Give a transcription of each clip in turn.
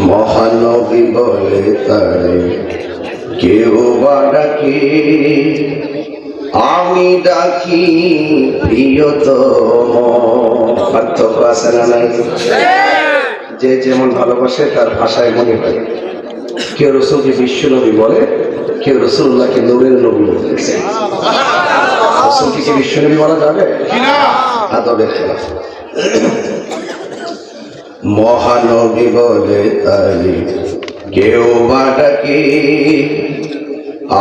মহানবী বলে তারে কেউ বা ডাকে, আমি ডাকি প্রিয়তম। পার্থক্য আছে না নাই? যে যেমন ভালোবাসে তার ভাষায় মনে হয়। কেউ রসুলকে বিশ্ব নবী বলে, কেউ রসুল্লাহকে নূরের নবী বলতেছে। রসুলকে কি বিশ্ব নবী বলা যাবে? আদবের খেলাফ। মহানবী বলে তারে কেউ বা ডাকে,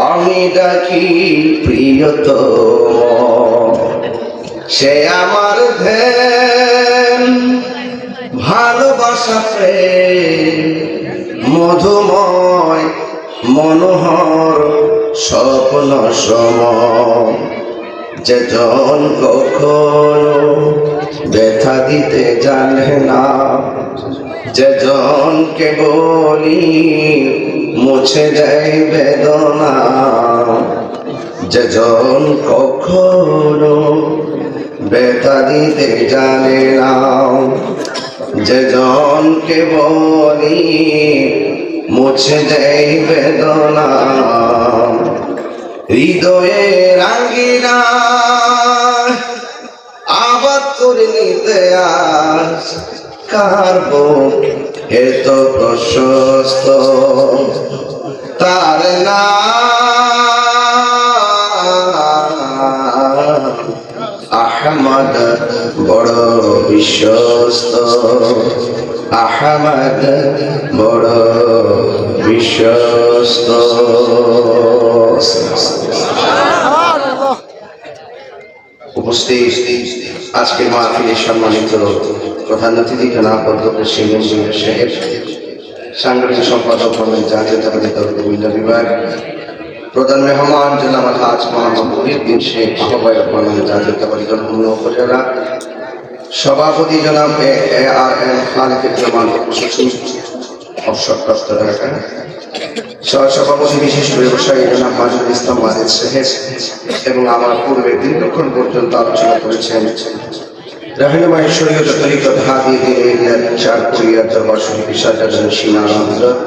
আমি ডাকি প্রিয়তম। সে আমার ধ্যান, ভালোবাসা প্রেম, মধুময় মনোহর স্বপ্ন সম। যেজন কখনো ব্যথা দিতে জানে না, যেজনকে বলি মুছে দেয় বেদনা, যেজন কখনো ব্যথা দিতে জানে না, যেজনকে বলি মুছে দেয় বেদনা। হৃদয়ের আঙ্গিনা আবাদ করে নিতে আস, কার বুক এত প্রশস্ত, তার নাম আহমদ বড় বিশ্বস্ত, আহমদ বড় বিশ্বস্ত। উপস্থিত আজকের মাহফিলের সম্মানিত প্রধান অতিথি জনাব অধ্যক্ষ সাহেব, সাংগঠনিক সম্পাদক জাতীয়তাবাদী দল কুমিল্লা বিভাগ, প্রধান মেহমান জনাব আলহাজ মোহাম্মদ মহিউদ্দিন শেখ, আহ্বায়ক জাতীয়তাবাদী দল খুলনা উপজেলা, সভাপতি জনাব ARM খালিকুজ্জামান সচিব অবসরপ্রাপ্ত ঢাকা, সহসভাপতি বিশেষ ব্যবসায়ী জনাব মাজুদুল ইসলাম ওয়াজেদ সাহেব এবং আমার পূর্বে দীর্ঘক্ষণ পর্যন্ত আলোচনা করেছেন রাহিনুমাই শরীয়ত তরিকত হাদি দিনের চার কোরিয়ার দরবার শরীফ ইশাজান সিনার হযরত,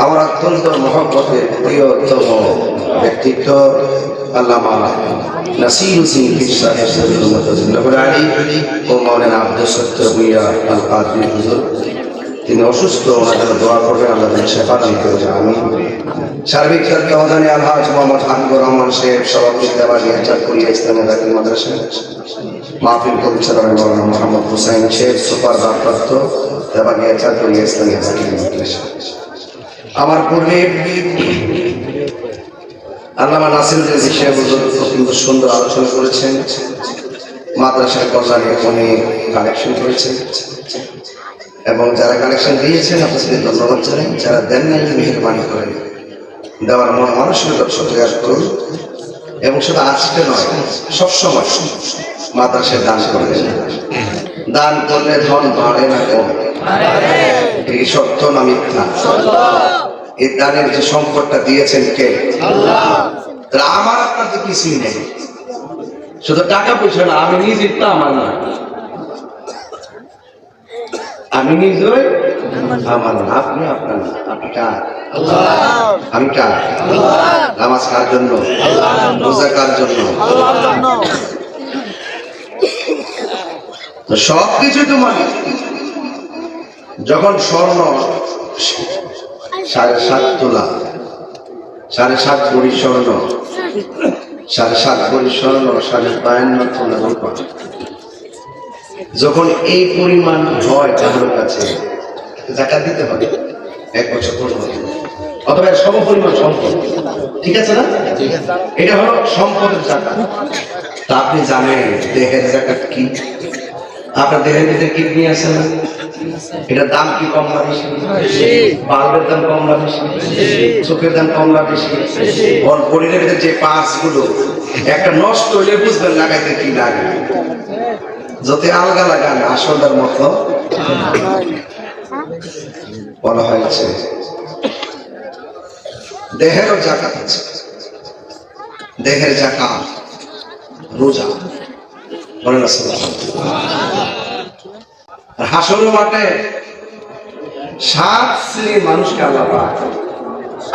আমার অত্যন্ত মহব্বতের প্রিয়তম ব্যক্তিত্ব আল্লামা নাসির উদ্দিন পীর সাহেব রহমাতুল্লাহ আলাইহি ও মাওলানা আব্দুস সত্তার ভূঁইয়া আল কাদরি হুজুর। তিনি অসুস্থ, ওনার জন্য দোয়া করবেন, আল্লাহ তাআলা শিফা দান করবেন, আমিন। সার্বিক তত্ত্বাবধানে আলহাজ মোহাম্মদ হাবিবুর রহমান সাহেব, সভাপতি দেওয়ানিয়া চাঁদপুরিয়া ইসলামী দাখিল মাদ্রাসা, মাহফিল পরিচালনা মাওলানা মোহাম্মদ হুসাইন সাহেব, সুপার ভারপ্রাপ্ত দেওয়ানিয়া চাঁদপুরিয়া ইসলামী দাখিল মাদ্রাসা। আমার পূর্বে আল্লামা নাসিরুদ্দিন সাহেব অত্যন্ত সুন্দর আলোচনা করেছেন, মাদ্রাসার কল্যাণে অনেক কালেকশন করেছেন এবং যারা কালেকশন দিয়েছেন আপনাদের ধন্যবাদ জানাই, যারা দেন নাই মেহেরবানি করেন, দেওয়ার মন মানসিকতা সতর্ক করুন এবং সেটা আজকে নয় সবসময় মাদ্রাসায় দান করবেন। দান করলে ধন বাড়ে না কমে, এই সত্য না মিথ্যা? এই দানের যে সম্পদটা দিয়েছেন কে? আল্লাহ। আমার আপনার তো কিছুই নেই, শুধু টাকা পয়সা না, আমি নিজে তো আমার না, আমি নিজেই আমার না, আপনি আপনার না, আপনি কার? আল্লাহ। আমি কার? আল্লাহ। নামাজ কার জন্য? আল্লাহ। রোজা কার জন্য? আল্লাহর জন্য। তো সব কিছু তো মানে যখন স্বর্ণ 7.5 তোলা, 7.5 ভরি স্বর্ণ, 7.5 ভরি স্বর্ণ, 52 তোলা রূপা, যখন এই পরিমাণ হয় কারোর কাছে, যাকাত দিতে হবে 1 বছর পর্যন্ত, অথবা সম পরিমাণ সম্পদ, ঠিক আছে না? এটা হলো সম্পদের যাকাত। তা আপনি জানেন দেহের যাকাত কি? আপনার দেহের ভিতরে কিডনি আছে না? এটার দাম কি কম না বেশি? বাল্বের দাম কম না বেশি? চোখের দাম কম না বেশি? ওর শরীরের ভিতরে যে পার্টস গুলো একটা নষ্ট হইলে বুঝবেন লাগাইতে কি লাগে, যত আলগা লাগান আসলটার মতো বলা হয়েছে। দেহেরও যাকাত আছে, দেহের যাকাত রোজা, বলেন আর হাসরের মাঠে সাত শ্রেণীর মানুষকে আল্লাহ পাক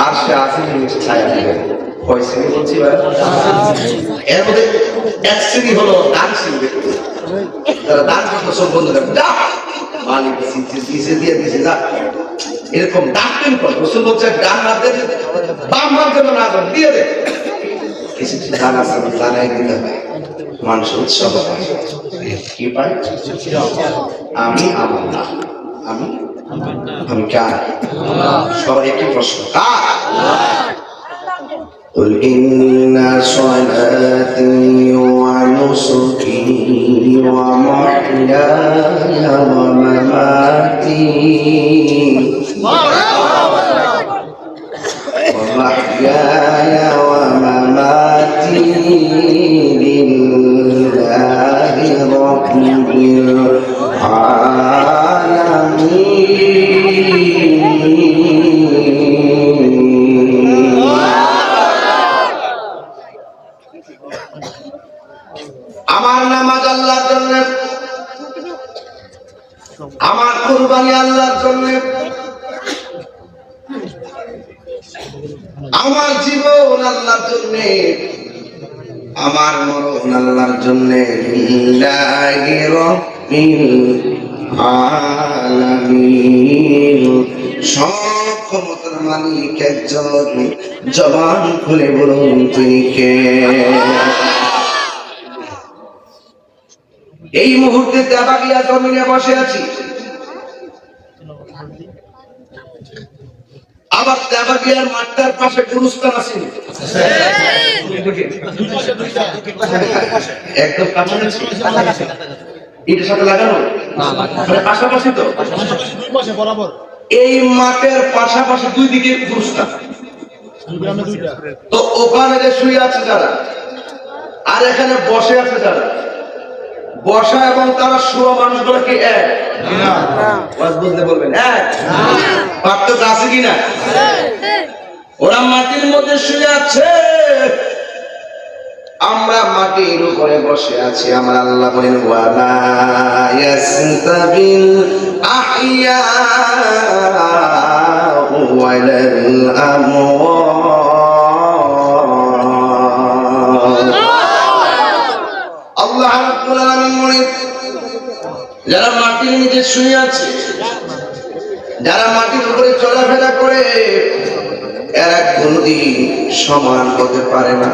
আর সে আসেনি নিচে ছায়া দিবেন। কয় শ্রেণী বলছি ভাই? এর মধ্যে এক শ্রেণী হলো দান শ্রেণী ব্যক্তি, তারা দান করতে সব বন্ধ করে যা মালিক দিছে দিয়ে দিছে যা, এরকম ডাকতেন কর। রসুল বলছে ডান না দেন বাম হাত যেন না দেন, দিয়ে দে। কিছু কিছু দান আছে জানাই দিতে হয়, মানুষ উৎসব পায়। কি পায়? আমি আমার না, আমি আমি কার? সবাই একটি প্রশ্ন, কার? قل إن صلاتي ونسكي ومحياي ومماتي لله رب আমার নামাজ আল্লাহর জন্য, আমার কুরবানি আল্লাহর জন্য, আমার জীবন আল্লাহর জন্য, আমার মরণ আল্লাহর জন্য। লিল্লাহি রাব্বিল আলামিন। সব ক্ষমতার মালিক একজন, জবান খুলে বলুন তিনি কে? এই মুহূর্তে দেবাগিয়া জমিনে বসে আছি, আবার দেবাগিয়ার মাঠটার পাশে গুরুস্থান আছে, একদম কাছাকাছি, এটার সাথে লাগানো পাশাপাশি তো, এই মাঠের পাশাপাশি দুই দিকে গুরুস্থান। তো ওখানে যে শুয়ে আছে যারা, আর এখানে বসে আছে যারা, বসা এবং তারা শোয়া মানুষগুলো কি এক? বুঝতে বলবেন এক? পার্থক্য আছে কিনা? ওরা মাটির মধ্যে শুয়ে আছে, আমরা মাটির উপরে বসে আছি। আমার আল্লাহ বলেন ওয়া মা ইয়াস্তাবিল আহইয়া ওয়ালাল আমওয়াত। আল্লাহ রাব্বুল আলামিন বলেন যারা মাটির নিচে শুয়ে আছে, যারা মাটির উপরে চলাফেরা করে, এরা কোনদিন সমান হতে পারে না।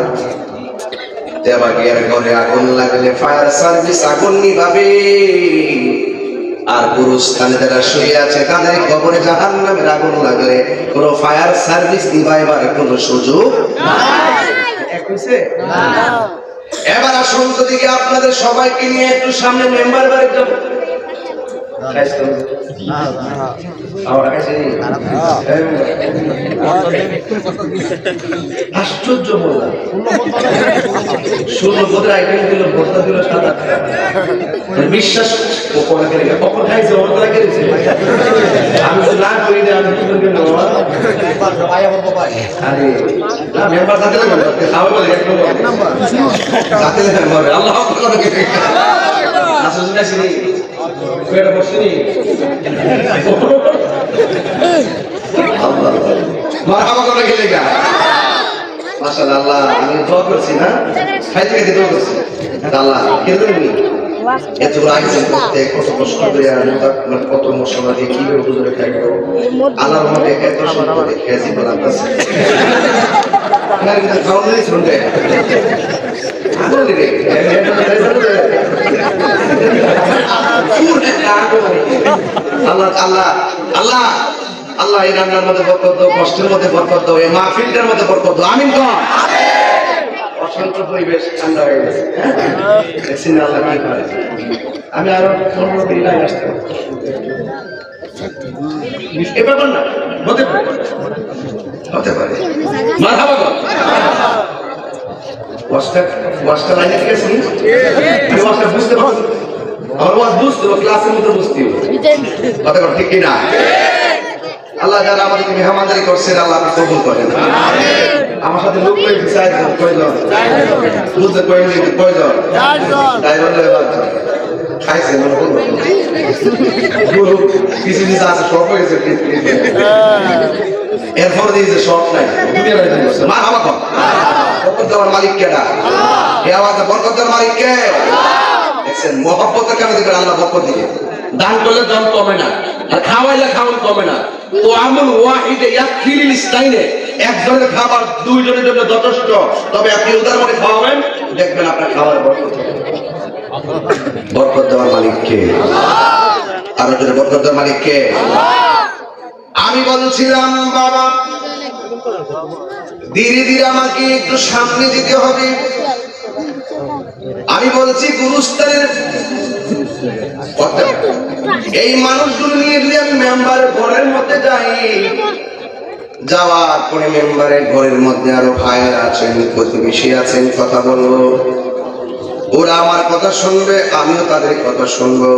দেবাগিয়ার ঘরে আগুন লাগলে ফায়ার সার্ভিস আগুন নিভাবে, আর গুরুস্থানে যারা শুয়ে আছে তাদের কবরে জাহান্নামের আগুন লাগলে কোন ফায়ার সার্ভিস নিভাইবার কোন সুযোগ নাই। এবার আসুন তো দিকে আপনাদের সবাইকে নিয়ে একটু সামনে মেম্বার বাড়ি যাব। আশ্চর্য বললাম, বিশ্বাস কখন খাইছে আমি না করি না, আল্লাহ মাশাআল্লাহ। আমি দোয়া করছি না, খাইতে খাইতে দোয়া করছি আল্লাহ কেঁদে এত আয়োজন করতে, কত কষ্ট করে কত মশলা দিয়ে কিভাবে হুজুরে খাইবো, আল্লাহর মধ্যে এত সুন্দর খেয়েছি বলার কাছে খাওয়ানোই শুনবে আল্লাহ আল্লাহ আল্লাহ আল্লাহ এই রান্নার মধ্যে বরকত দাও, কষ্টের মধ্যে বরকত দাও, এই মাহফিলটার মধ্যে বরকত দাও। আমিন কর। অশান্ত পরিবেশ ঠান্ডা হয়ে গেছে, আল্লাহ কি করে। আমি আরো 15 দিন আগে আসতে এবার না হতে পারে, হতে পারে। মারহাবা গো। ওয়াজটা লাইনে ঠিক আছে? আমি ওয়াজটা বুঝতে পারছি, আমার ওয়াজ বুঝতে হবে, ক্লাসের মধ্যে বুঝতে হবে, কথা বল ঠিক কিনা? আল্লাহ যারা আমাদেরকে মেহমানদারি করছেন আল্লাহ আপনি কবুল করেন। আমার সাথে লোক রয়েছে কয়জন, বুঝতে কয়জন, ড্রাইভার খাইছে মনে বলবো গরু কিছু কিছু আছে সব হয়েছে এরপর দিয়েছে সব নাই মা আমার বরকত দেওয়ার মালিক কেডা এ আওয়াজে বরকত দেওয়ার মালিক কে দেখছেন মহব্বতের কারণে দেখবেন আল্লাহ বরকত দিবে দান করলে দাম কমে না আর খাওয়াইলে খাওয়ান কমে না তো আমল ওয়াহিদে ইয়াকফিল ইসনাইনে একজনের খাবার দুইজনের জন্য যথেষ্ট তবে আপনি উদার মনে খাওয়াবেন দেখবেন আপনার খাওয়ার বরকত হবে বরকত দেওয়ার মালিক কে আর যদি বরকত দেওয়ার মালিক কে আমি বলছিলাম বাবা ধীরে ধীরে আমাকে একটু সামনে যেতে হবে আমি বলছি গুরুস্থানের এই মানুষগুলো নিয়ে যদি আমি মেম্বারের ঘরের মধ্যে যাই যাওয়ার পরে মেম্বারের ঘরের মধ্যে আরো ভাইয়েরা আছেন প্রতিবেশী আছেন কথা বলবো ওরা আমার কথা শুনবে আমিও তাদের কথা শুনবো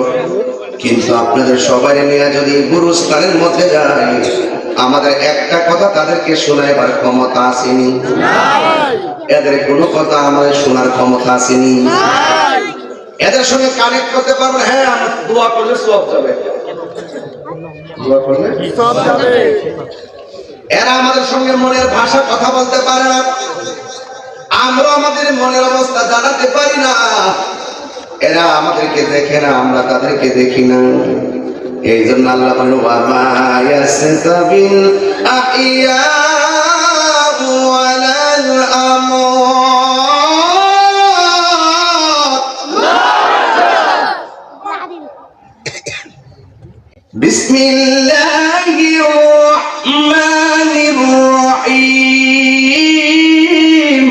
কিন্তু আপনাদের সবাই নিয়ে যদি গুরুস্থানের মধ্যে যাই আমাদের একটা কথা তাদেরকে শোনাইবার ক্ষমতা আসেনি এদের কোনো কথা আমাদের শোনার ক্ষমতা আসেনি এদের সঙ্গে কানেক্ট করতে পারবো হ্যাঁ আমরা দোয়া করলে সব যাবে দোয়া করলে সব যাবে এরা আমাদের সঙ্গে মনের ভাষা কথা বলতে পারে না আমরা আমাদের মনের অবস্থা জানাতে পারি না এরা আমাদেরকে দেখে না আমরা তাদেরকে দেখি না এই জন্য আল্লাহ বলেন ওয়া মা ইয়াসতাবিল আহিয়া ওয়ালাল আমওয়াত বিসমিল্লাহির রাহমানির রাহিম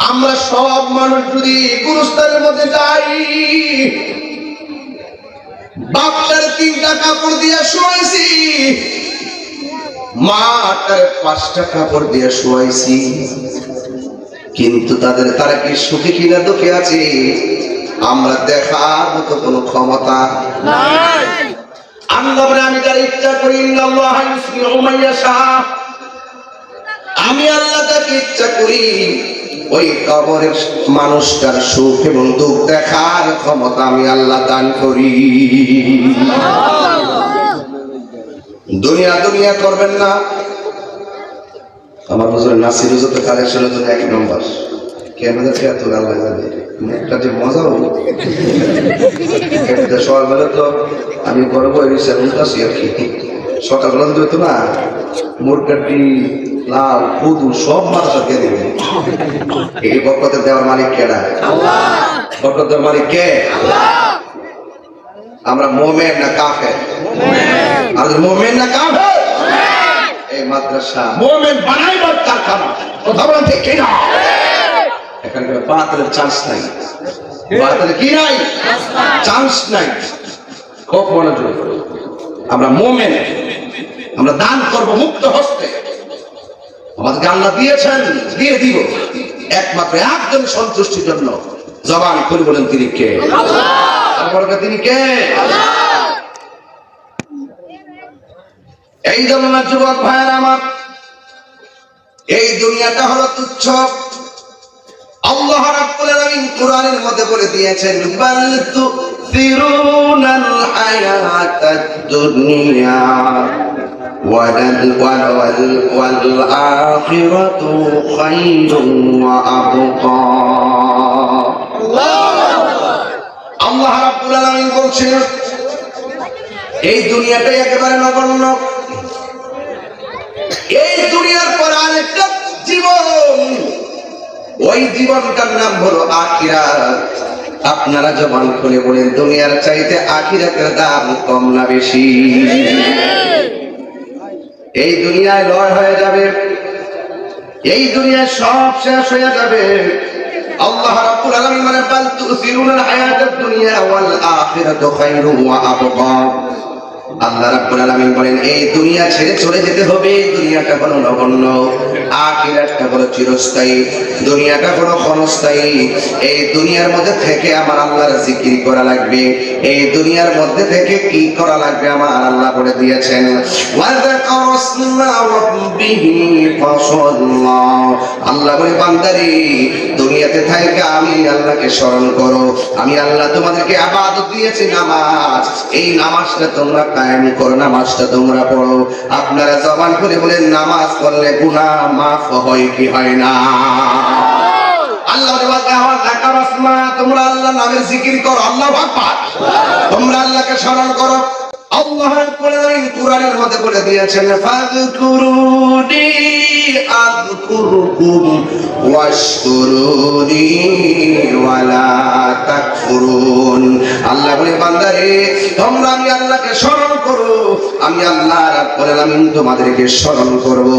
আমরা সব মানুষ যদি গুরুস্থানের মধ্যে যাই বাপটার 3টা কাপড় দিয়ে শোয়াইছি মাটার 5টা কাপড় দিয়ে শোয়াইছি কিন্তু তারা কি সুখী কিনা দুঃখে আছে আমরা দেখার মতো কোনো ক্ষমতা নাই আল্লাহ বলে আমি যার ইচ্ছা করি আল্লাহ ইউসমিউ মান ইয়াশা আমি আল্লাহ যাকে ইচ্ছা করি ওই কবরের মানুষটার সুখ এবং দুঃখ দেখার ক্ষমতা আমি আল্লাহ দান করি দুনিয়া দুনিয়া করবেন না আমার হুজুর নাসির হুজুর তো কালেকশনের জন্য 1 নম্বর কেমন আছে এত আল্লাহ জানে একটা যে মজা হলো একটা সকালবেলা তো আমি করবো এই সেলুনটাছি আর কি সকালবেলা তো হইতো না মুরগাটি লাল খুদু সব মানুষ কে দেবে এই বরকত দেওয়ার মালিক কেডা আল্লাহ বরকত দেওয়ার মালিক কে আল্লাহ আমরা মুমিন না কাফের মুমিন আর মুমিন না কাফের এই মাদ্রাসা মুমিন বানাইবার কারখানা কথা বলেন ঠিক কি না এখানে বাতিলের চান্স নাই বাতিলের কি নাই চান্স নাই খুব মনোযোগ আমরা মুমিন আমরা দান করব মুক্ত হস্তে আমাদেরকে আল্লাহ দিয়েছেন দিয়ে দিব একমাত্র একজন সন্তুষ্টির জন্য জবান খুলে বলেন তিনি কে আল্লাহ তারপরে তিনি কে আল্লাহ এই জন্য যুবক ভাইয়েরা আমার এই দুনিয়াটা হলো তুচ্ছ আল্লাহ রাব্বুল আলামিন কোরআনের মধ্যে বলে দিয়েছেন বাল তুসিরুনাল হায়াতাদ দুনিয়া ওয়াল আখিরাতু খায়রুন ওয়া আবকা আল্লাহ রাব্বুল আলামিন বলছেন এই দুনিয়াটাই একেবারে নগণ্য এই দুনিয়ার পর আরেকটা জীবন ওই জীবনটার নাম হলো আখিরাত আপনারা জবান খুলে বলেন দুনিয়ার চাইতে আখিরাতের দাম কম না বেশি এই দুনিয়ায় লয় হয়ে যাবে এই দুনিয়ায় সব শেষ হয়ে যাবে আল্লাহ রাব্বুল আলামিন মানে বাল তুসিরুনাল হায়াতাদ দুনিয়া ওয়াল আখিরাতু খায়রুন ওয়া আবকা আল্লাহ রাব্বুল আলামিন বলেন এই দুনিয়া ছেড়ে চলে যেতে হবে এই দুনিয়াটা হলো নগণ্য আখিরাতটা হলো চিরস্থায়ী, দুনিয়াটা হলো ক্ষণস্থায়ী। এই দুনিয়ার মধ্যে থেকে আমার আল্লাহর জিকির করা লাগবে। এই দুনিয়ার মধ্যে থেকে কি করা লাগবে আমার আল্লাহ বলে দিয়েছেন, আল্লাহ বলে বান্দারে দুনিয়াতে থাইকা আমি আল্লাহকে স্মরণ করো। আমি আল্লাহ তোমাদেরকে ইবাদত দিয়েছি নামাজ, এই নামাজটা তোমরা কায়েম করো, নামাজটা তোমরা পড়ো। আপনারা জবান করে বলেন নামাজ পড়লে গুনাহ মাফ হয় কি হয় না? আল্লাহ তোমরা আল্লাহ নামের জিকির করো, আল্লাহু আকবার, তোমরা আল্লাহকে স্মরণ করো। আল্লাহ কোরআনের মধ্যে বলে দিয়েছেন, ফাযকুরুনি আযকুরুকুম ওয়াশকুরুনি ওয়ালা তাকফুরুন। আল্লাহ বলে বান্দারে তোমরা আমি আল্লাহকে স্মরণ করো, আমি আল্লাহ রাব্বুল আলামিন তোমাদেরকে স্মরণ করব।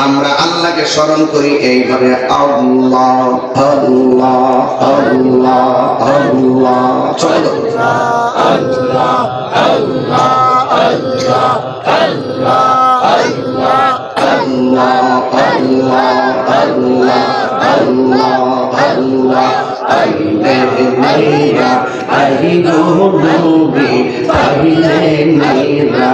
আমরা আল্লাহকে স্মরণ করি এইভাবে, আল্লাহ আল্লাহ আল্লাহ আল্লাহ। চলো আল্লাহ আল্লাহ আল্লাহ আল্লাহ আল্লাহ আল্লাহ আল্লাহ আল্লাহ আল্লাহ আল্লাহ আইলে মাইরা আইলো নবী আইলে মাইরা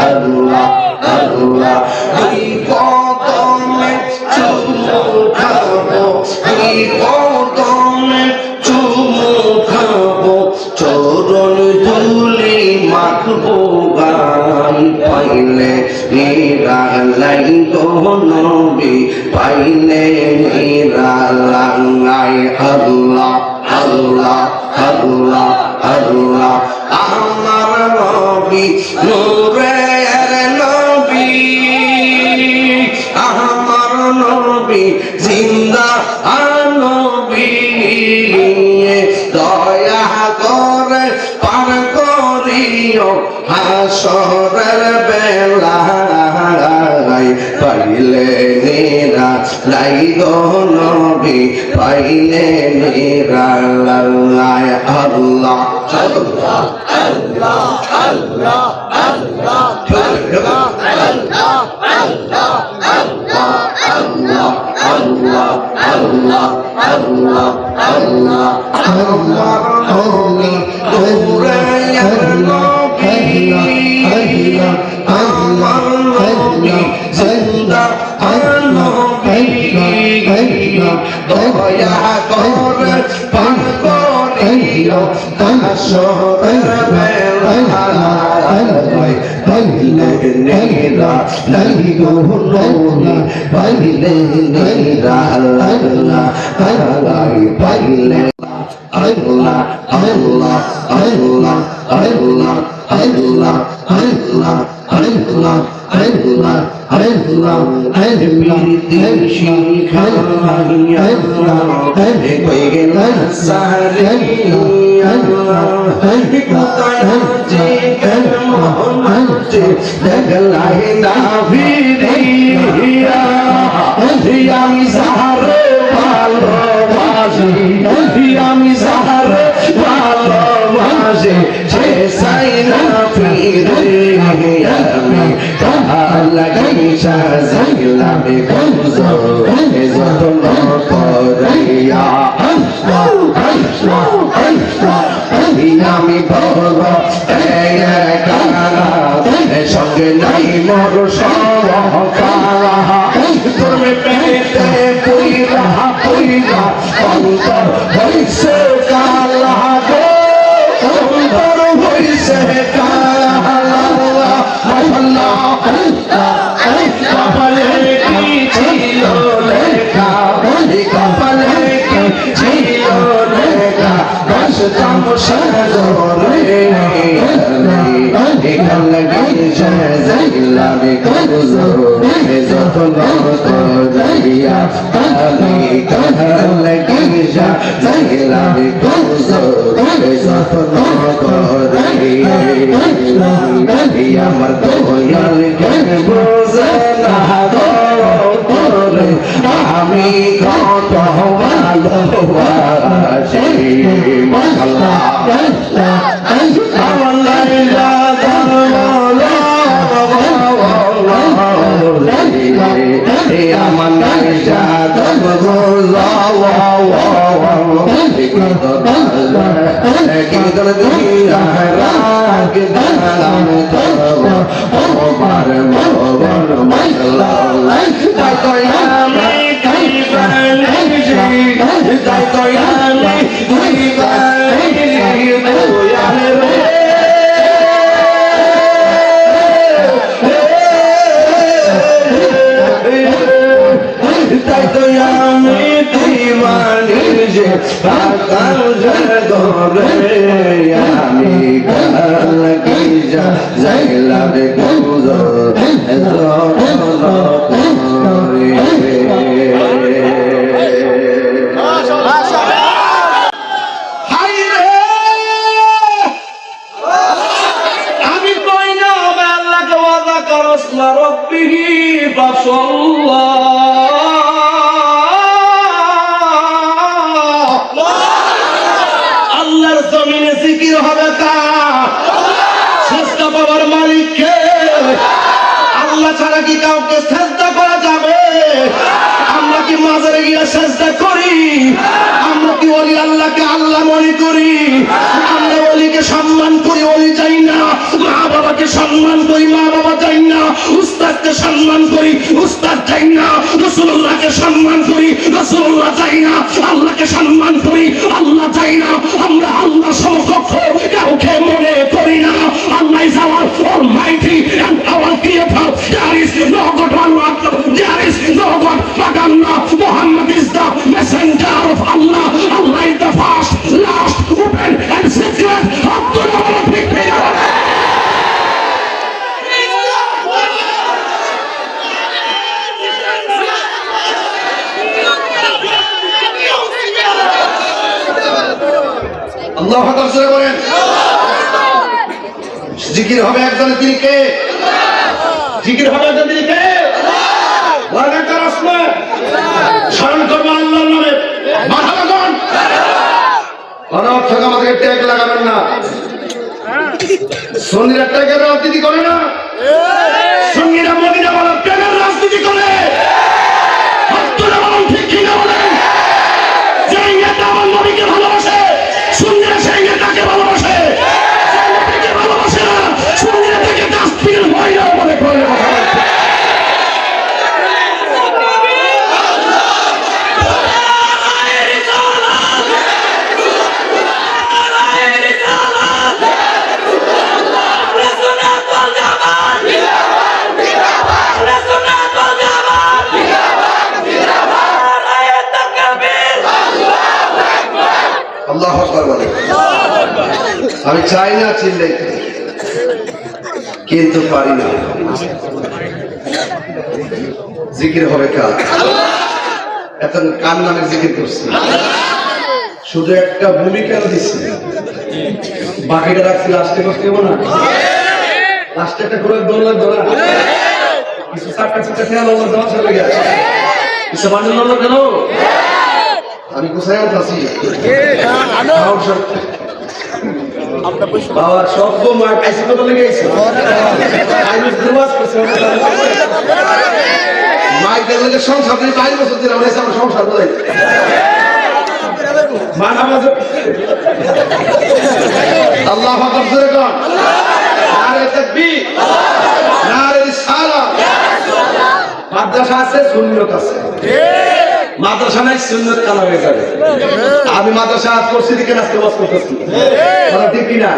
আল্লাহ আল্লাহ ওই কদমে চুমু খাবো, ওই কদমে চুমু খাবো, চরণ ধুলি মাখবো গান পাইলে নিরালাই গো নবী পাইলে নিরালাই। আল্লাহ আল্লাহ আল্লাহ আল্লাহ আমার নবী নূরের নবী, আমার নবী জিন্দা নবী, দয়া করে পার করিও হাসরের বেলায়, পাইলে নিরালাই গো নবী পাইলে নিরালাই। আল্লাহ আল্লাহ আল্লাহ আল্লাহ আল্লাহ আল্লাহ আল্লাহ আল্লাহ আল্লাহ আল্লাহ আল্লাহ আল্লাহ আল্লাহ আমার নবী নূরের নবী, আমার নবী জিন্দা নবী, দয়া করে পার করিও হাসরের বেলায়, পাইলে নিরালাই গো নবী পাইলে নিরালাই, পাইলে আল্লাহ আল্লাহ আল্লাহ আল্লাহ আল্লাহ আল্লাহ আল্লাহ আল্লাহ আল্লাহ বিদেশি খাইয়া কই গেল সারিয়া, কোথায় আছে কেমন আছে দেখলাই না ভিড়িয়া, আমি সাহারে ভালোবাসি, আমি সাহারে ভালোবাসি, সে সাই না ফিরে আমি লাগি সাজাইলাম গঞ্জো যত্ন করিয়া, আমি বলব সঙ্গে নাই মোর সহকারা, তুমি পেতে পুইরা পুইরা অন্তর হইছে কালা গো, অন্তর হইছে কালা। কপালে কি ছিল লেখা, কপালে কি ছিল লেখা, বসতাম সাজরে যাইলাম কবুজরে যত্ন করিয়া, আমি যাইলাম কবুজরে যত্ন করিয়া, আমার দয়াল জ্ঞান বোঝে না আমি কত ভালোবাসি। আল্লাহ ময়দান দিয়া রাগ দালাম করব আমার মহবর মাশাআল্লাহ তাই তো আমি দিবানিজি তাই তো আমি দিবানিজি দয়াল রে তাই তো আমি দিবানিজি পাতাল জগরে আমি গাল গিজা যাইলা রে গুজর আমি কই না আল্লাহকে ওয়াদা করস না রব্বিহি আল্লাহর জমিনে জিকির হবে কার? সেজদা পাওয়ার মালিক কে? আল্লাহ ছাড়া কি কাউকে সেজদা করা যাবে? আমরা কি মাজারে গিয়ে সেজদা করি? আমরা কি ওলি আল্লাহকে আল্লাহ মনে করি? আমরা ওলিকে সম্মান করি, ওলি চাই না। মা বাবাকে সম্মান করি, মা বাবা চাই না। উস্তাদকে সম্মান করি, উস্তাদ চাই না। রাসূলুল্লাহকে সম্মান করি, রাসূলুল্লাহ চাই না। আল্লাহকে সম্মান করি, আল্লাহ চাই না। আমরা আল্লাহ সমকক্ষ কাউকে মনে করি না। আল্লাহ is our almighty and our creator. There is no God but Allah. There is no God but Allah. Muhammad is the messenger of Allah. Allah is the first, last, open and secret of the Lord. আল্লাহু আকবার জোরে বলেন। জিকির হবে একজনের, তিনি কে? জিকির হবে একজন, তিনি কে? ওয়াদা করস না, স্মরণ করবো আল্লাহর নামে। মাথা লাগান, অনর্থক আমাদের ট্যাগ লাগাবেন না। সুন্নিরা ট্যাগের রাজনীতি করে না, সুন্নিরা মদিনা বলার ট্যাগের রাজনীতি করে। আপনারা বলুন ঠিক কিনা বলেন? যে নেতা আমার নবীকে ভালোবাসে, সুন্নিরা সেই নেতাকে ভালোবাসে। যে নবীকে ভালোবাসে না, সুন্নিরা তাকে ডাস্টবিনের ময়লা মনে করে। আল্লাহু আকবার বলে। আমি চাই না চিল্লাইতে, কিন্তু পারি না। জিকির হবে কার? এত কার নামে জিকির করছি? শুধু একটা ভূমিকা দিচ্ছি, বাকিটা রাখছি লাস্টে। করতে হবে না, লাস্টে একটা করে দৌড়া দৌড়া কিছু চারটা চারটা খেয়াল দেওয়া চলে গেছে। কিছু মানুষ কেন আমি কোথায় আছি? বাবা সব মার কাছে তো বলে গেছে মাইকের লোকের সংসার 22 বছর ধরে আমরা সংসার বলাই আল্লাহু আকবার জোরে কর। নারে তাকবীর, নারে রিসালাত। মাদ্রাসা আছে, সুন্নাত আছে। মাদ্রাসা নাই, সুন্নাত কালা হয়ে যাবে। আমি মাদ্রাসা আজ করছি দিকে নাচতে বাস করতেছি, ঠিক কিনা?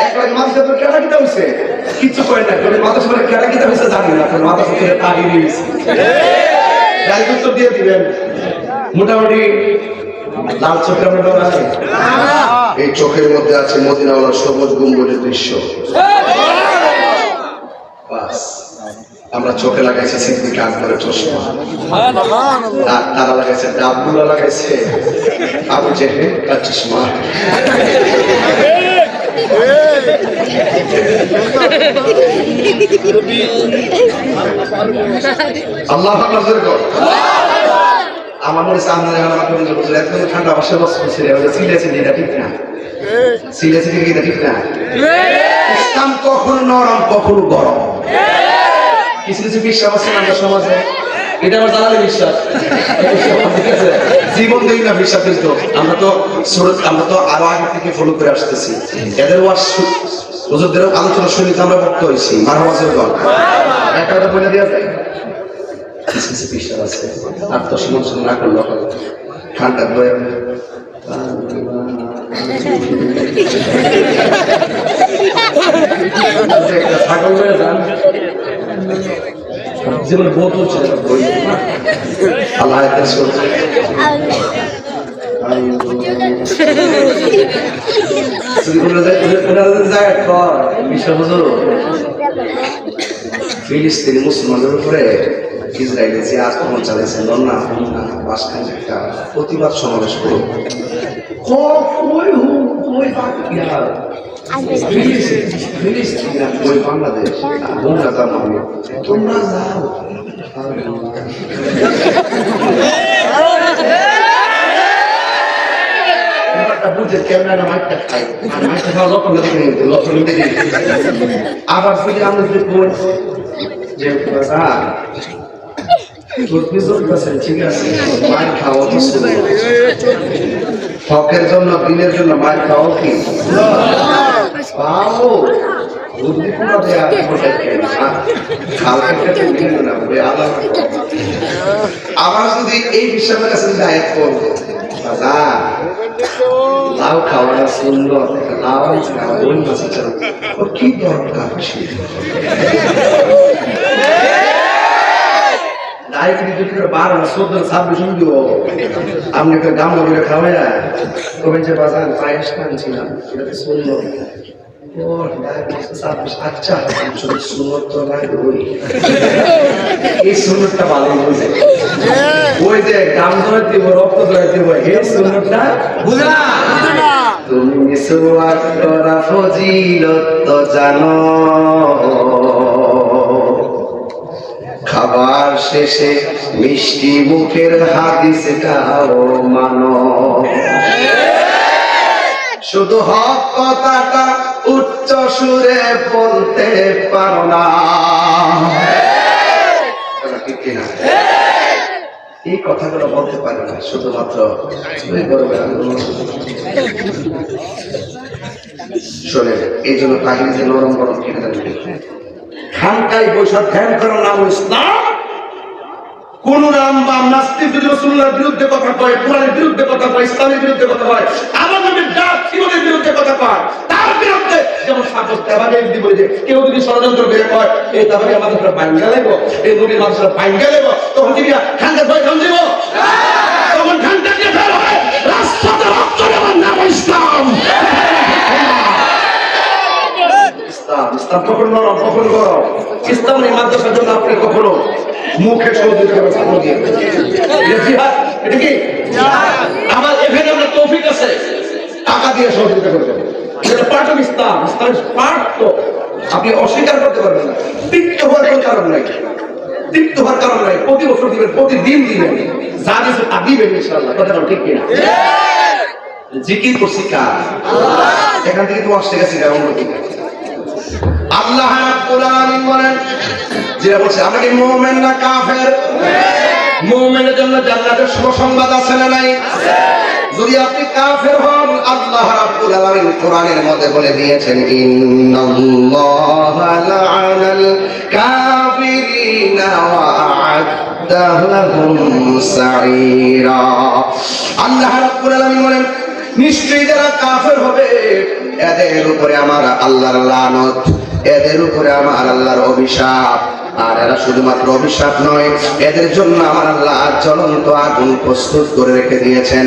একবার মাদ্রাসা তো কেনা কিতা হয়েছে কিছু করে না, মাদ্রাসা কেনা কিতা হয়েছে জানি না। মাদ্রাসা থেকে তাহিরি হয়েছে, গাড়ি উত্তর দিয়ে দিবেন। মোটামুটি লাল চোখের মধ্যে আছে, এই চোখের মধ্যে আছে মদিনাওয়ালার সবুজ গম্বুজের দৃশ্য। আমরা চোখে লাগাইছি সিদ্দিক আকবরের চশমা, আর তারা লাগাইছে ডাবগুলা লাগাইছে আবু জেহেল তার চশমা। আল্লাহু আকবার জোরে কর। আমার মনে সামনে এত ঠান্ডা বসে বসে সিলেছি, এটা ঠিক না? সিলেছি এটা ঠিক না? ইসলাম কখনো নরম কখনো গরম। কিছু কিছু বিশ্বাস আছে আমাদের সমাজে, এটা আমার জানালে বিশ্বাস। জীবন দেই না বিশ্বাস। কিন্তু আমরা তো আরো আগে থেকে ফলো করে আসতেছি। এদের ওয়াজ হুজুরদের আলোচনা শুনে আমরা ভক্ত হয়েছি। মারহাবাজের গণ একটা কথা বলে দেওয়া যায়, কিছু কিছু বিশ্বাস আছে আত্মসমর্পণ না করলে ঠান্ডা বয়ে ছাগল হয়ে যান যেমন বোতল ছিল আল্লাহ ফিলিস্তিনি মুসলমানদের উপরে ইসরায়েলি যে আক্রমণ চালিয়েছে লন্না মাঝখানে একটা প্রতিবাদ সমাবেশ করুক। বাংলাদেশ তোমরা যাও আবার ফিরে আমরা যে ঠিক আছে মায়ের খাওয়া হকের জন্য দিনের জন্য মায়ের খাওয়া কি পাও আবার যদি এই বিষয়ের কাছে আয়াত করবো লাউ খাওয়াটা সুন্দর লাউ কি দরকার আপনাকে দাম করে খাওয়াই কবে যে বাজার পায়েস খাচ্ছিলাম সুন্দর আচ্ছা সুন্দর তো এই সুন্দরটা ভালো বুঝে ওই যে গাম ধরে দিব রক্ত ধরে দিব এই সুন্দরটা বুঝা তুমি মিসওয়াক করা ফজিলত তো জানো খাবার শেষে মিষ্টি মুখের হাদিসটাও মানো শুধু হক কথাটা উচ্চ সুরে বলতে পারো না এই কথাগুলো বলতে পারে না শুধুমাত্র শোনেন এই জন্য তাহির যে নরম গরম কিনে দেন খানকায় বৈশাখ ধ্যান করার নাম ইসলাম। কোন রামবাম নাস্তিক যদি রাসূলুল্লাহর বিরুদ্ধে কথা কয়, কোরআনের বিরুদ্ধে কথা কয়, ইসলামের বিরুদ্ধে কথা কয়, আমার নবীর জাত জীবনের বিরুদ্ধে কথা কয়, তার বিরুদ্ধে যেমন সাপোজ তেবাগে যদি বলে যে কেউ যদি ষড়যন্ত্র করে কয় এই তেবাগে আমাদের বাইঙ্গা লাগবো, এই নবীর মানুষরা বাইঙ্গা লাগবো, তখন কি খানকার ভয় খান দিব? তখন খানকার দিয়ে ফের হয় রাস্তাতে রক্ত দেওয়ার নাম ইসলাম। ইসলাম কখনো নরম কখনো গরম। ইসলাম এই মাদ্রাসার জন্য আপনি কখনো মুখে সহযোগিতা দিয়ে এটা কি আমার এখানে আমরা তৌফিক আছে টাকা দিয়ে সহযোগিতা করতে হবে। এটা পার্ট অফ ইসলাম। ইসলামের পার্ট তো আপনি অস্বীকার করতে পারবেন না। তৃপ্ত হওয়ার কোনো কারণ নাই, তৃপ্ত হওয়ার কারণ নাই। প্রতি বছর দিবেন, প্রতিদিন দিবেন, যা দিবেন তা দিবেন ইনশাআল্লাহ। কথা ঠিক কিনা? জিকির করছি কার? এখান থেকে তো আসতে গেছি অন্য কি আল্লাহ রাব্বুল আলামিন বলেন যে বলছে আমরা কি মুমিন না কাফের? মুমিনের জন্য জান্নাতের সুসংবাদ আছে না নাই? যদি আপনি কাফের হন আল্লাহ রাব্বুল আলামিন কোরআনের মধ্যে বলে দিয়েছেন ইন্নাল্লাহা লা'আনাল কাফিরিনা ওয়া আ'আদ্দা লাহুম সাঈরা। আল্লাহ রাব্বুল আলামিন বলেন নিশ্চয়ই যারা কাফের হবে এদের উপরে আমার আল্লাহর লানত, এদের উপরে আমার আল্লাহর অভিশাপ। আর এরা শুধুমাত্র অভিশাপ নয়, এদের জন্য আমার আল্লাহ জ্বলন্ত আগুন প্রস্তুত করে রেখে দিয়েছেন।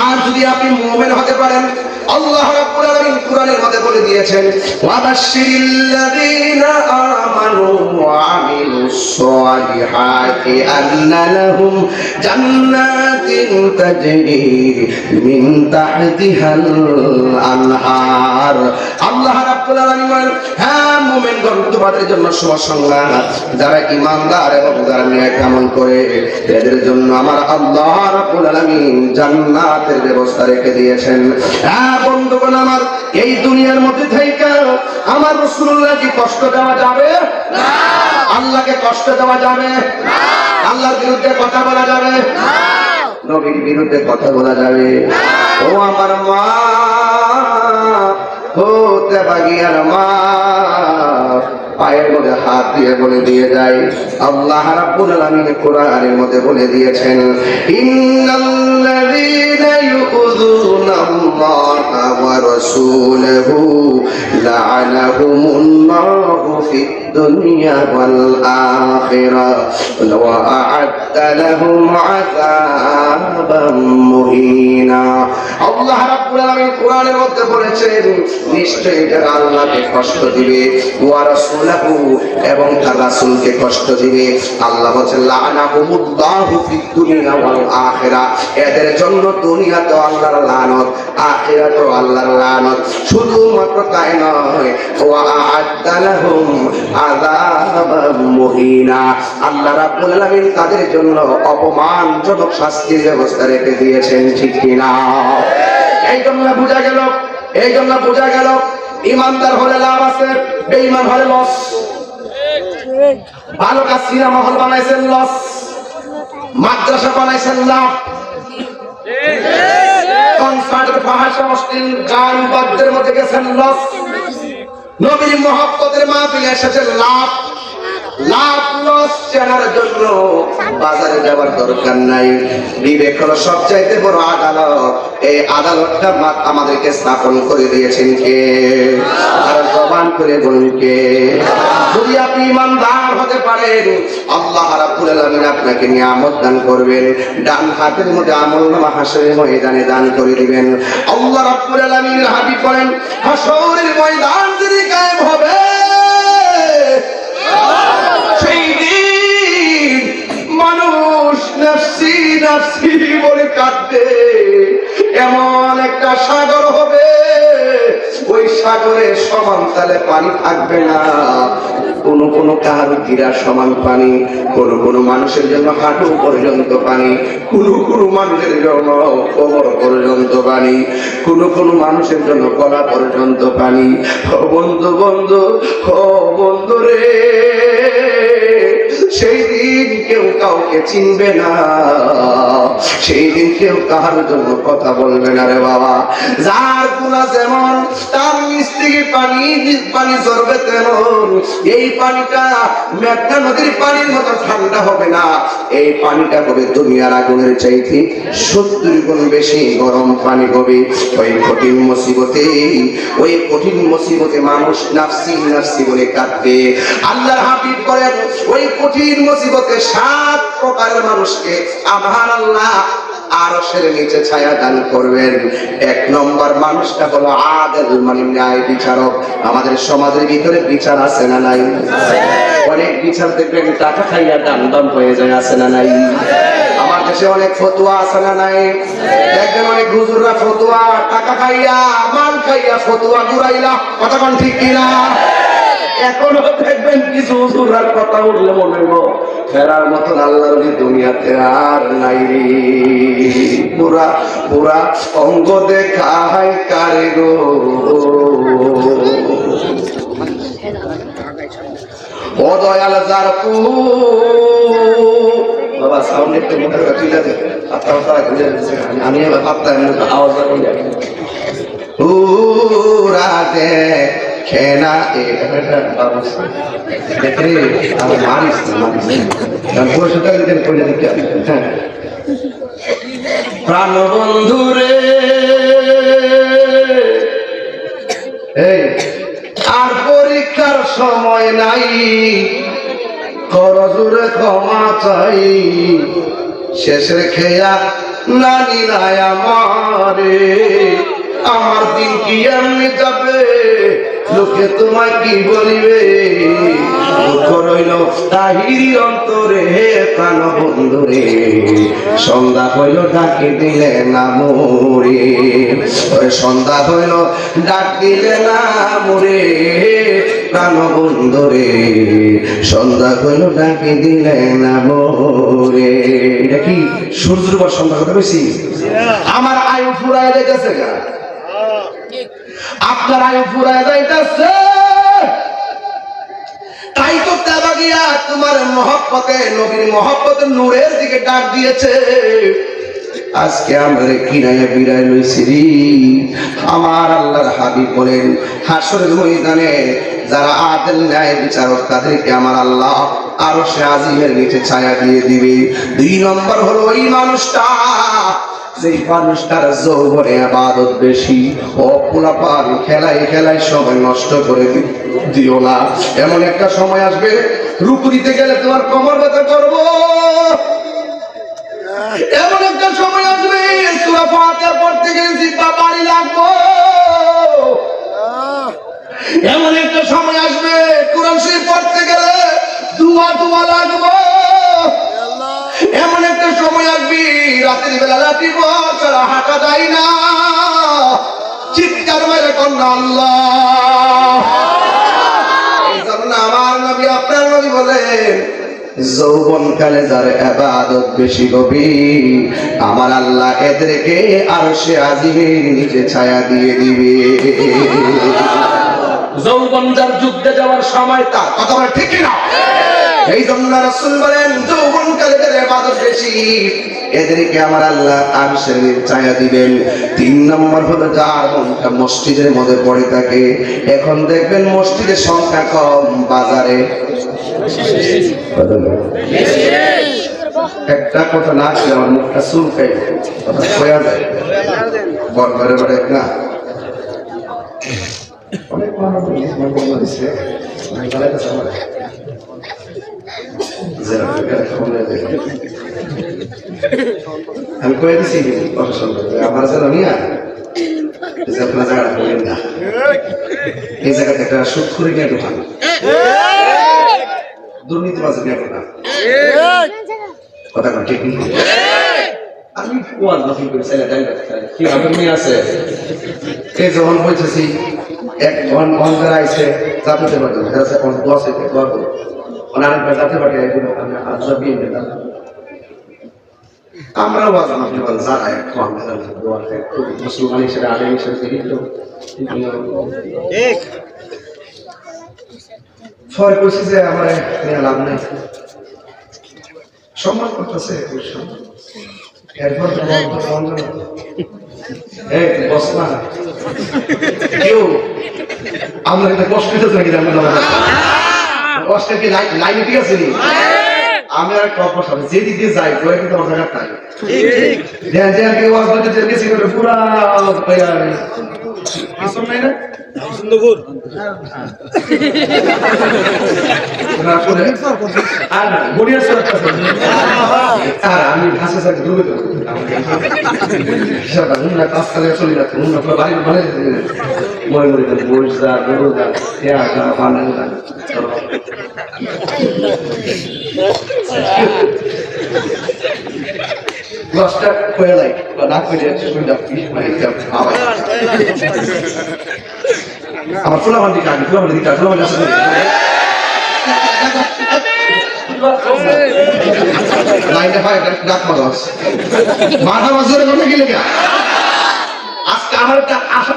আর যদি আপনি মুমিন হতে পারেন আল্লাহ রাব্বুল আলামিন কোরআনের মধ্যে বলে দিয়েছেন ওয়াবাশশিরিল্লাযীনা আমানু ওয়া আমিলুস সালিহাতি আন্না লাহুম জান্নাতিন তাজরি মিন তাহতিহাল আনহার। আল্লাহ রাব্বুল আলামিন বলেন হ্যাঁ মুমিনগণ তোমাদের জন্য সুসংবাদ, যারা ঈমানদার এবং যারা নেক আমল করে এদের জন্য আমার আল্লাহ রাব্বুল আলামিন জান্নাতের ব্যবস্থা রেখে দিয়েছেন। বন্ধুগণ আমার এই দুনিয়ার মধ্যে থেকে আমার রাসূলুল্লাহ কি কষ্ট দেওয়া যাবে না? আল্লাহকে কষ্ট দেওয়া যাবে না? আল্লাহর বিরুদ্ধে কথা বলা যাবে না, নবীর বিরুদ্ধে কথা বলা যাবে। ও আমার মা, ও তেবাগিয়ার মা, পায়ের মধ্যে হাত দিয়ে বলে দিয়ে যায়, আল্লাহ রাব্বুল আলামিন কোরআনের মধ্যে বলে দিয়েছেন, ইন্নাল্লাযীনা ইউযুনাল্লাহা ওয়া রাসূলাহু লা'আনাহুমুল্লাহু ফিদ দুনিয়া ওয়াল আখিরাহ ওয়া আ'আদ্দা লাহুম আযাবাম মুহিনা। আল্লাহ রাব্বুল আলামিন কোরআনের মধ্যে বলেছেন, নিশ্চয়ই যারা আল্লাহকে কষ্ট দিবে, ওয়া রাসূলাহু এবং তার রাসূলকে কষ্ট দিবে, আল্লাহ বলেন লা'আনাহুমুল্লাহু ফিদ দুনিয়া ওয়াল আখিরাহ, এদের জন্য দুনিয়াতেও আল্লাহর লানত, আখিরাতেও আল্লাহর লানত। শুধুমাত্র তাই নয়, ওয়া আ'আদ্দা লাহুম আযাবাম মুহিনা, আল্লাহ রাব্বুল আলামিন তাদের জন্য অপমানজনক শাস্তির ব্যবস্থা রেখে দিয়েছেন। ঠিক কিনা? এই জন্য বোঝা গেল ইমানদার হলে লাভ আছে, বেঈমান হলে লস। ভালো কাজ সিনেমা হল বানাইছেন লস, মাদ্রাসা বানাইছেন লাভ, কনসার্টের ফাহাশা অশ্লীল গান বাদ্যের মধ্যে গেছেন লস, নবীর মহব্বতের মাহফিলে এসেছেন লাভ। লাভ লস চেনার জন্য বাজারে যাওয়ার দরকার নাই। বিবেক হলো সবচাইতে বড় আদালত। এই আদালতটা আমাদেরকে স্থাপন করে দিয়েছেন কে? আর প্রমাণ করে বলুন কে? যদি আপনি ইমানদার হতে পারেন, আল্লাহ রাব্বুল আলামিন আপনাকে নিয়ামত দান করবেন, ডান হাতের মধ্যে আমলনামা হাসরের ময়দানে দান করে দিবেন। আল্লাহ রাব্বুল আলামিনের হাবিব বলেন, হাসরের ময়দান যদি কায়েম হবে, সেই দিন মানুষ নাফসি নাফসি বলে কাঁদবে। এমন একটা সাগর হবে, ওই সাগরে সমান তালে পানি থাকবে না। কোন কাহারু গিরার সমান পানি, কোন মানুষের জন্য হাঁটু পর্যন্ত পানি, কোন মানুষের জন্য কোমর পর্যন্ত পানি, কোন মানুষের জন্য গলা পর্যন্ত পানি। ও বন্ধু রে, সেই দিন কেউ কাউকে চিনবে না, সেই দিন কেউ কাহার জন্য কথা বলবে না রে বাবা। যার গুনাহ যেমন, তার নিচ থেকে পানি ঝরবে তেমন। এই পানিটা মেঘনা নদীর পানির মতো ঠান্ডা হবে না, এই পানিটা হবে দুনিয়ার আগুনের চাইতে 70 গুণ বেশি গরম পানি হবে। ওই কঠিন মুসিবতে মানুষ নাফসি নাফসি বলে কাঁদবে। আল্লাহর হাবিব বলেন, ওই কঠিন মুসিবতে 7 প্রকারের মানুষকে আমার আল্লাহ আরশের নিচে ছায়া দান করবেন। 1 নম্বর মানুষটা হলো আদিল, মানে ন্যায় বিচারক। আমাদের সমাজের ভিতরে বিচার আছে না নাই? অনেক বিচার দেখবেন টাকা খাইয়া দান হয়ে যায়, আছে না নাই? আমার দেশে অনেক ফতোয়া আছে না নাই? দেখবেন অনেক হুজুররা ফতোয়া টাকা খাইয়া মাল খাইয়া ফতোয়া ঘুরাইলা, কথা কোন ঠিক কিনা? এখনো দেখবেন কিছু হুজুরার কথা উঠলে মনে হলো ফেরার মতন আল্লাহর দুনিয়াতে আর নাই রে। পুরা অঙ্গ দেখায় কারে গো, ও দয়াল যার বাবা সামনে একটু মুখের কাছে তুলে দে, আমি আপনার আওয়াজ পুরা দেখে না প্রাণ বন্ধুরে, আর পরীক্ষার সময় নাই, করজুরে ক্ষমা চাই, শেষের খেয়া নানি নাই আমারে। আমার দিন কি এমনি যাবে, লোকে তোমায় কি বলিবে, দুঃখ রইল তাহির অন্তরে। প্রাণ বন্ধুরে, সন্ধ্যা হইল ডাকি দিলে না মোরে, সন্ধ্যা হইল ডাক দিলে না মোরে। প্রাণ বন্ধুরে, সন্ধ্যা হইল ডাকি দিলে না মোরে। এটা কি সূর্যের পর সন্ধ্যা কথা বেশি? আমার আয়ু ফুরায় যাইতেছে গা, আপনার আয়ু ফুরায় যাইতেছে। তাই তো তেবা গিয়া তোমার মহব্বতে নবীর মহব্বতের নূরের দিকে ডাক দিয়েছে। আজকে আমরা কিনাইয়া বিরায় লইছি রে। আমার আল্লাহর হাবিব বলেন হাসরের ময়দানে যারা আদেল ন্যায় বিচারক তাদেরকে আমার আল্লাহ আরশে আজিমের নিচে ছায়া দিয়ে দিবে। 2 নম্বর হলো ওই মানুষটা যেই মানুষটার যৌবনে ইবাদত বেশি। ও পোলাপান খেলায় খেলায় সময় নষ্ট করে দিও না। এমন একটা সময় আসবে রুকু দিতে গেলে তোমার কোমর ব্যথা করবো। এমন একটা সময় আসবে সূরা ফাতিহা পড়তে গেলে জিহ্বা বাড়ি লাগবো। এমন একটা সময় আসবে কোরআন শরীফ পড়তে গেলে দুয়া লাগবো। এমন একটা সময় আসবে রাতের বেলা রাতি ছাড়া হাঁটা যায় না। চিৎকার মেরে কন্যা আল্লাহ। এই জন্য আমার নবী আপনার নবী বলেন যৌবন কালে যার ইবাদত বেশি হবে আমার আল্লাহ এদেরকে আরশে আজিমের নিচে ছায়া দিয়ে দিবে। যৌবন যার যুদ্ধে যাওয়ার সময় তার কথা বলে ঠিক না? এই জন্য রাসূল বলেন যৌবন কালে যার ইবাদত বেশি এদেরকে আমার আল্লাহ আরশের নিচে ছায়া দিবেন। 3 নম্বর হলো যার মনটা মসজিদের মধ্যে পড়ে থাকে। এখন দেখবেন মসজিদের সংখ্যা কম, বাজারে একটা কথা না ছিল আমার মুখটা চুলকাই কথা খোয়া যায় বরবারে বাড়ে না। অনেক মানুষ দিচ্ছে আমি কয়ে দিছি আমার যেন নিয়া আপনার জায়গাটা বলেন না। এই জায়গাতে একটা সুদ করে নিয়ে ঢুকান দুর্নীতিবাজ নিয়ে ঢুকান কথা ঠিক নেই। আমি ওয়াজ নফল করে ছেলে কি আমার মেয়ে আছে এই যখন বলতেছি এক অন্ধের আইসে জাতিতে পারবে না এখন 10 থেকে 12 অনেক জাতি পাঠে আমি আজরা বিয়ে দিলাম। আমরা ওয়াজ নফল বল যারা একটু অন্ধের দোয়াতে মুসলমান হিসেবে আলেম হিসেবে দেখি তো ঠিক ফয় কইছি যে আমার লাভ নাই সম্মান করতেছে এরপর বস না কেউ আমরা এটা কষ্ট হইতেছে নাকি কষ্টের কি লাইনে ঠিক আছে নি? আমি আর কল্প সাথে যে দিক দিয়ে যাই ওই কিন্তু আমার জায়গা তাই ধ্যান ধ্যান কেউ আসলে যে গেছি করে পুরা আসল নাই না সুন্দর আর গড়িয়া আর আমি ভাষা সাথে ডুবে কাজ কালে চলে যাচ্ছে বাড়ি মানে মনে মনে মরিচা গরুদা পেঁয়াজা বানানোদা দশটা হয়ে যায় না করে আমার ফুলাবান্দি কাজ ফুলাবান্দি কাজ ফুলাবান্দি আছে লাইনে হয় ডাক মাছ মাথা মাছ ধরে কোথায় গেলে আজকে আমার একটা আশা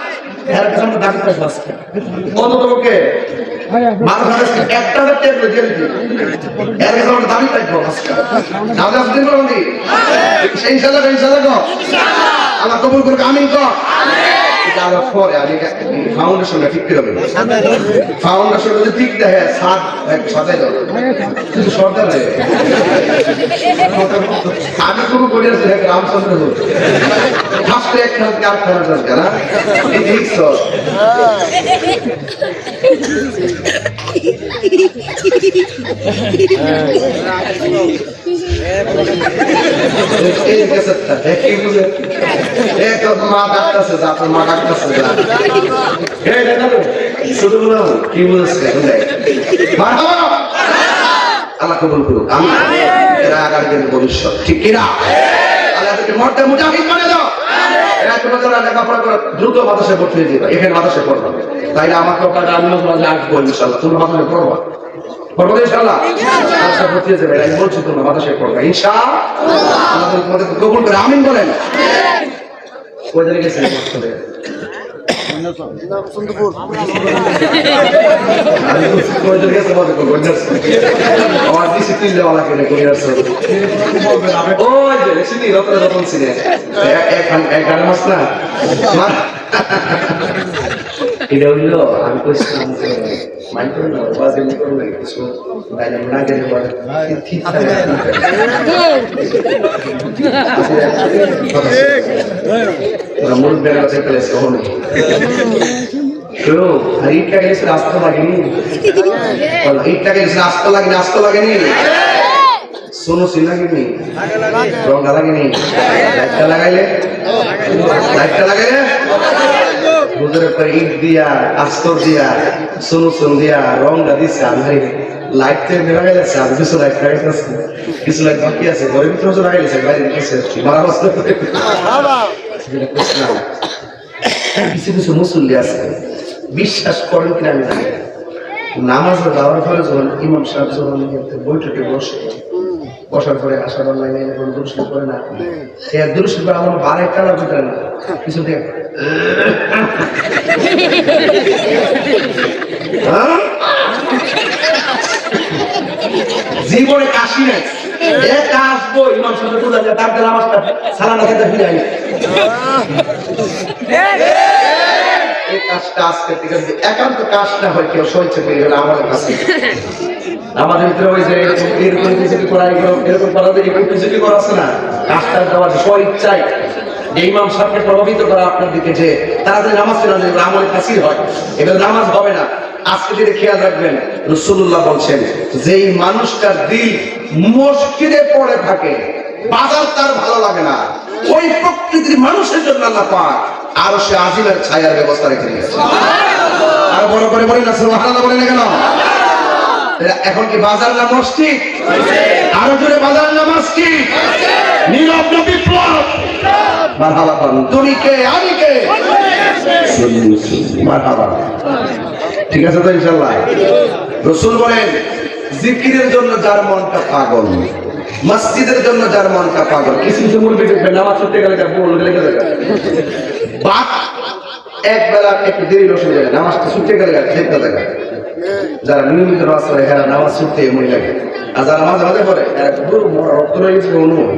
আমার কবুল করুক আমিন কর পরে আমি ফাউন্ডেশনটা ঠিক করে ফাউন্ডেশন যদি ঠিক দেখে সাত সাজাই দাও শুধু সর্দার আমি কোনো বলে আছে রামচন্দ্র ফার্স্টে এক খেলা কার খেলা যাচ্ছে না এই দেখছ মা ডাক্তারছে যা তোর মা ডাক্তারছে যা শুধু কি বলছে আল্লাহ কবুল করুক আমি এরা আগামী দিনের ভবিষ্যৎ ঠিক কিনা আল্লাহ মর্তে মুজাহিদ মানে দাও দ্রুত বাতাসে পড়তে যাবে এখানে বাতাসে পড়বা তাইলে আমার কপালটা আমি আসবো ইনশাল্লাহ তুমি বাতাসে পড়বা পড়বো ইনশাল্লাহ বাতাসে পড়তে যাবে আমি বলছি তোমরা বাতাসে পড়বা ইনশাআল্লাহ তোমাদের কবুল করে আমিন বলেন কোথায় গেছে আমার ডিসিপ্লিন দেওয়া লাগে ওই যে রেসিপি রতন রতন ছিলেন এক গান মাস না এটা হইলো আমি কইছিলাম যে মাইন্ড করো না বাজে নি করো না কিছু বাইরে না গেলে বলে ঠিক থাকে ওরা মূল বেলা থেকে এসে হলো কেউ ইটটা গেছে রাস্তা লাগেনি ইটটা গেছে রাস্তা লাগেনি সোনো সিল লাগেনি রঙা লাগেনি লাইটটা লাগাইলে বুঝার পরে ইট দিয়া আস্তর দিয়া সোনো দিয়া রঙটা দিচ্ছে আধারে লাইট থেকে লাগাই যাচ্ছে আর কিছু লাইট লাগাইতেছে কিছু লাইট বাকি আছে ঘরের ভিতরে লাগাই গেছে বাইরে গেছে মারা অবস্থা করে কিছু কিছু মুসল্লি আছে বিশ্বাস করেন কিনা আমি জানি নামাজে যাওয়ার পরে যখন ইমাম সাহেব যখন বৈঠকে বসার পরে আসার অনলাইনে এখন দুরুশরীফ করে না সে দুরুশরীফ করে আমার বারে কালা ভিতরে না কিছু দেখ জীবনে কাশি নেই আসবো ইমাম সাহেব পূজা দিয়ে তার নামাজটা সালানা খেতে ফিরে আই এই কাজটা আজকে থেকে একান্ত কাজটা হয় কেউ সহ্য করে গেলে আমাদের কাছে আমাদের ভিতরে ওই যে এরকম কিছু করা এরকম করা এরকম কিছু করা আছে না কাজটা দেওয়ার স্ব ইচ্ছায় যে ইমাম সাহেবকে প্রভাবিত করা আপনার দিকে যে তারা যদি নামাজ পড়া যায় আমলের কাছেই হয় এবার নামাজ হবে না আজকে যদি খেয়াল রাখবেন রাসূলুল্লাহ বলছেন যেই মানুষটার দিল মসজিদে পড়ে থাকে বাজার তার ভালো লাগে না ওই প্রকৃতির মানুষের জন্য আল্লাহ পাক আর সে আজিমের ছায়ার ব্যবস্থা রেখে দিয়েছে আর বড় করে বলেন না সুবহানাল্লাহ বলেন কেন এখন কি বাজার না মসজিদ আরো জোরে বাজার না মসজিদ নীরব বিপ্লব মারহাবা বলুন তুমি কে আমি কে মারহাবা ঠিক আছে তো ইনশাআল্লাহ রাসূল বলেন জিকিরের জন্য যার মনটা পাগল মসজিদের জন্য যার মনটা পাগল কিছু কিছু মুরব্বি দেখবেন নামাজ পড়তে গেলে বল গেলে বাক এক বেলা একটু দেরি বসে যায় নামাজটা ছুটতে গেলে দেখতে থাকে যারা নিয়মিত নামাজ পড়ে এরা নামাজ ছুটতে মনে লাগে আর যারা মাঝে মাঝে পড়ে একদম রক্ত রয়ে গেছে অনুভব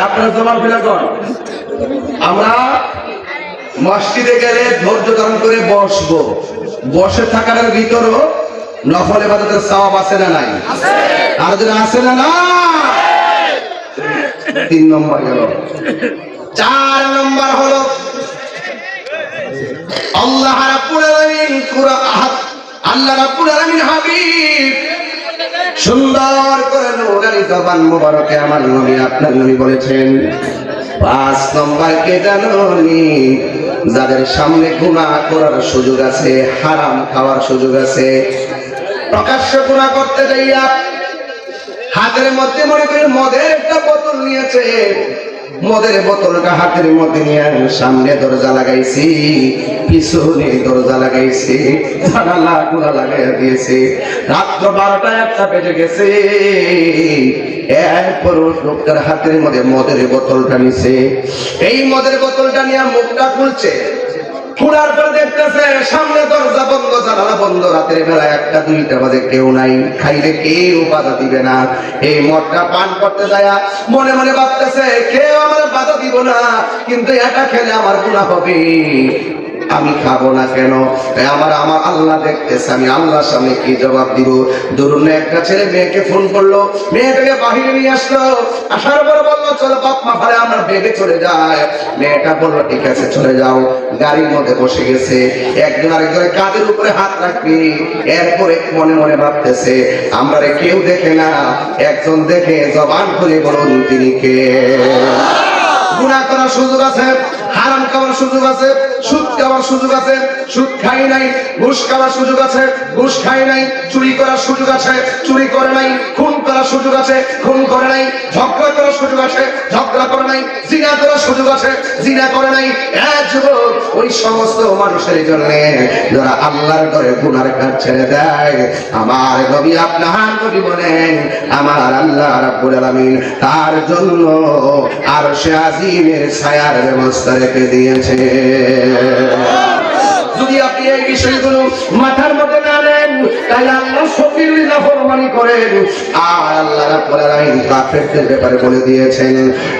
আপনারা জমা ফিলা কর আমরা মসজিদে গেলে ধৈর্য ধারণ করে বসবো বসে থাকার ভিতরও নফল ইবাদতের সওয়াব আছে না নাই আর যদি আছে না না 3 নম্বর গেল 4 নম্বর হলো আল্লাহ রাব্বুল আলামিন আল্লাহ রাব্বুল আলামিন হাবিব সুন্দর করে নূরানি জবান মোবারকে আমার নবী আপনার নবী বলেছেন 5 নম্বর কে জানোনি যাদের সামনে গুনাহ করার সুযোগ আছে হারাম খাওয়ার সুযোগ আছে প্রকাশ্য গুনাহ করতে যাইয়া হাতের মধ্যে মনে করে মদের একটা বোতল নিয়েছে মদের বোতলটা হাতের মধ্যে নিয়ে সামনে দরজা লাগাইছি পিছনে দরজা লাগাইছি জানালা গুলা লাগাইয়া দিয়েছে রাত্র 12টা 1টা বেজে গেছে এরপর লোকটার হাতের মধ্যে মদের বোতলটা নিছে এই মদের বোতলটা নিয়ে মুখটা খুলছে খোলার পর দেখতেছে সামনে দরজা বন্ধ জানালা বন্ধ রাতের বেলা 1টা 2টা বাজে কেউ নাই খাইলে কেউ বাধা দিবে না এই মদটা পান করতে যায় মনে মনে ভাবতেছে কেউ আমার বাধা দিব না কিন্তু এটা খেলে আমার গুনাহ হবে আমি খাবো না কেন আমার আল্লাহ দেখতেছে আমি আল্লাহর সামনে কি জবাব দিব দরুন একটা ছেলে মেয়েকে ফোন করলো মেয়েটাকে বাহিরে নিয়ে আসলো আসার পর বললো চলো বাপ মা ভাড়া আমরা বেগে চলে যায় মেয়েটা বললো ঠিক আছে চলে যাও গাড়ির মধ্যে বসে গেছে একজন আরেকজনের কাঁধের উপরে হাত রাখবি এরপরে মনে মনে ভাবতেছে আমরা কেউ দেখে না একজন দেখে জবান খুলে বলুন তিনি কে গুনাহ করার সুযোগ আছে হারাম খাওয়ার সুযোগ আছে সুদ খাওয়ার সুযোগ আছে, সুদ খাই নাই। ঘুষ খাওয়ার সুযোগ আছে, ঘুষ খাই নাই। চুরি করার সুযোগ আছে, চুরি করে নাই। খুন করার সুযোগ আছে, খুন করে নাই। ঝগড়া করার সুযোগ আছে, ঝগড়া করে নাই। জিনা করার সুযোগ আছে, জিনা করে নাই। এক যুবক, ওই সমস্ত মানুষের জন্য যারা আল্লাহর ঘরে গুনার কাজ ছেড়ে দেয়, আমার নবী আপনার নবী বলেন আমার আল্লাহ রাব্বুল আলামিন তার জন্য আরশে আজিমের ছায়ার ব্যবস্থা রেখে দিয়েছে। যদি আপনি এই বিষয়গুলো মাথার মধ্যে না নেন, তাহলে আল্লাহ শফির নাফরমানি করেন। আর আল্লাহ রাব্বুল আলামিন কাফেরদের ব্যাপারে বলে দিয়েছেন,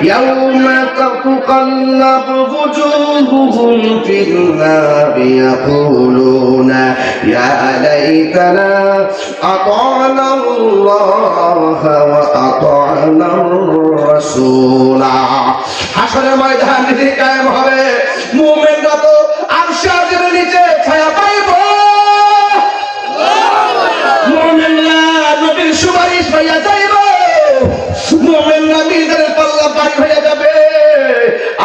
ইয়াউমা তাকাল্লাবু ওয়ুজুহুহুম ফিন-নারি ইয়াকুলুনা ইয়া লাইতানা আতা'না আল্লাহ ওয়া আতা'না আর-রাসূলা। হাশরের ময়দান যেদিন কায়েম হবে, মুমিনরা তো আরশে আজিমের নিচে ছায়া পাইব। মুমিনরা নবীর সুপারিশ পাইয়া যাইব। মুমিনরা মিজানের পাল্লা পার হয়ে যাবে।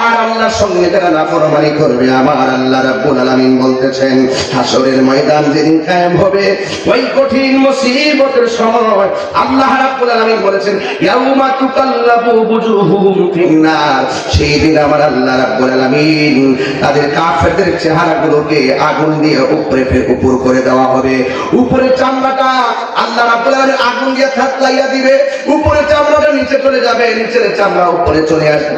আর আল্লাহর সঙ্গে যারা নাফরমানি করবে, আমার আল্লাহ রাব্বুল আলামিন বলতেছেন হাশরের ময়দান যেদিন কায়েম হবে, ওই কঠিন মুসিবতের সময় আল্লাহ রাব্বুল আলামিন বলেছেন ইয়াউমা তুকাল্লাবু বুজুহুহুম ফিন-নার। সেই দিন আমার আল্লাহ রাব্বুল আলামিন তাদের কাফেরদের চেহারাগুলোকে আগুন দিয়ে উপর করে দেওয়া হবে। উপরের চামড়াটা আল্লাহ রাব্বুল আলামিন আগুন দিয়ে থাতলাইয়া দিবে। উপরের চামড়াটা নিচে চলে যাবে, নিচের চামড়া উপরে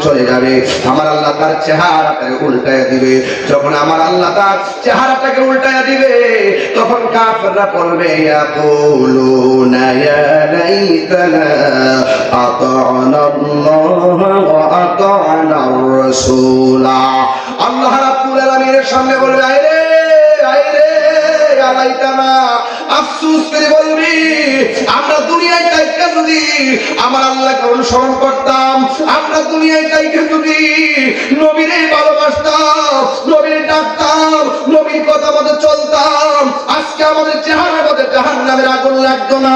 চলে যাবে। আমার আল্লাহ তার চেহারাটাকে উল্টায়া দিবে। যখন আমার আল্লাহ তার চেহারাটাকে উল্টায়া দিবে, তখন কাফেররা বলবে ইয়াকুলুনা ইয়া লাইতানা আতা'না আল্লাহ ওয়া আতা'না আর-রাসূলা। আল্লাহ রাব্বুল আলামিনের সামনে বলবে আইরে আইরে ইয়া লাইতানা, আফসোস করে বলবি আমরা দুনিয়ায় থাইকা যদি আমার আল্লাহকে অনুসরণ করতাম, আমরা দুনিয়ায় থাইকা যদি নবীরে ভালোবাসতাম, নবীরে ডাকতাম, নবীর কথা মতো চলতাম, আজকে আমাদের চেহারা মধ্যে জাহান্নামের আগুন লাগতো না।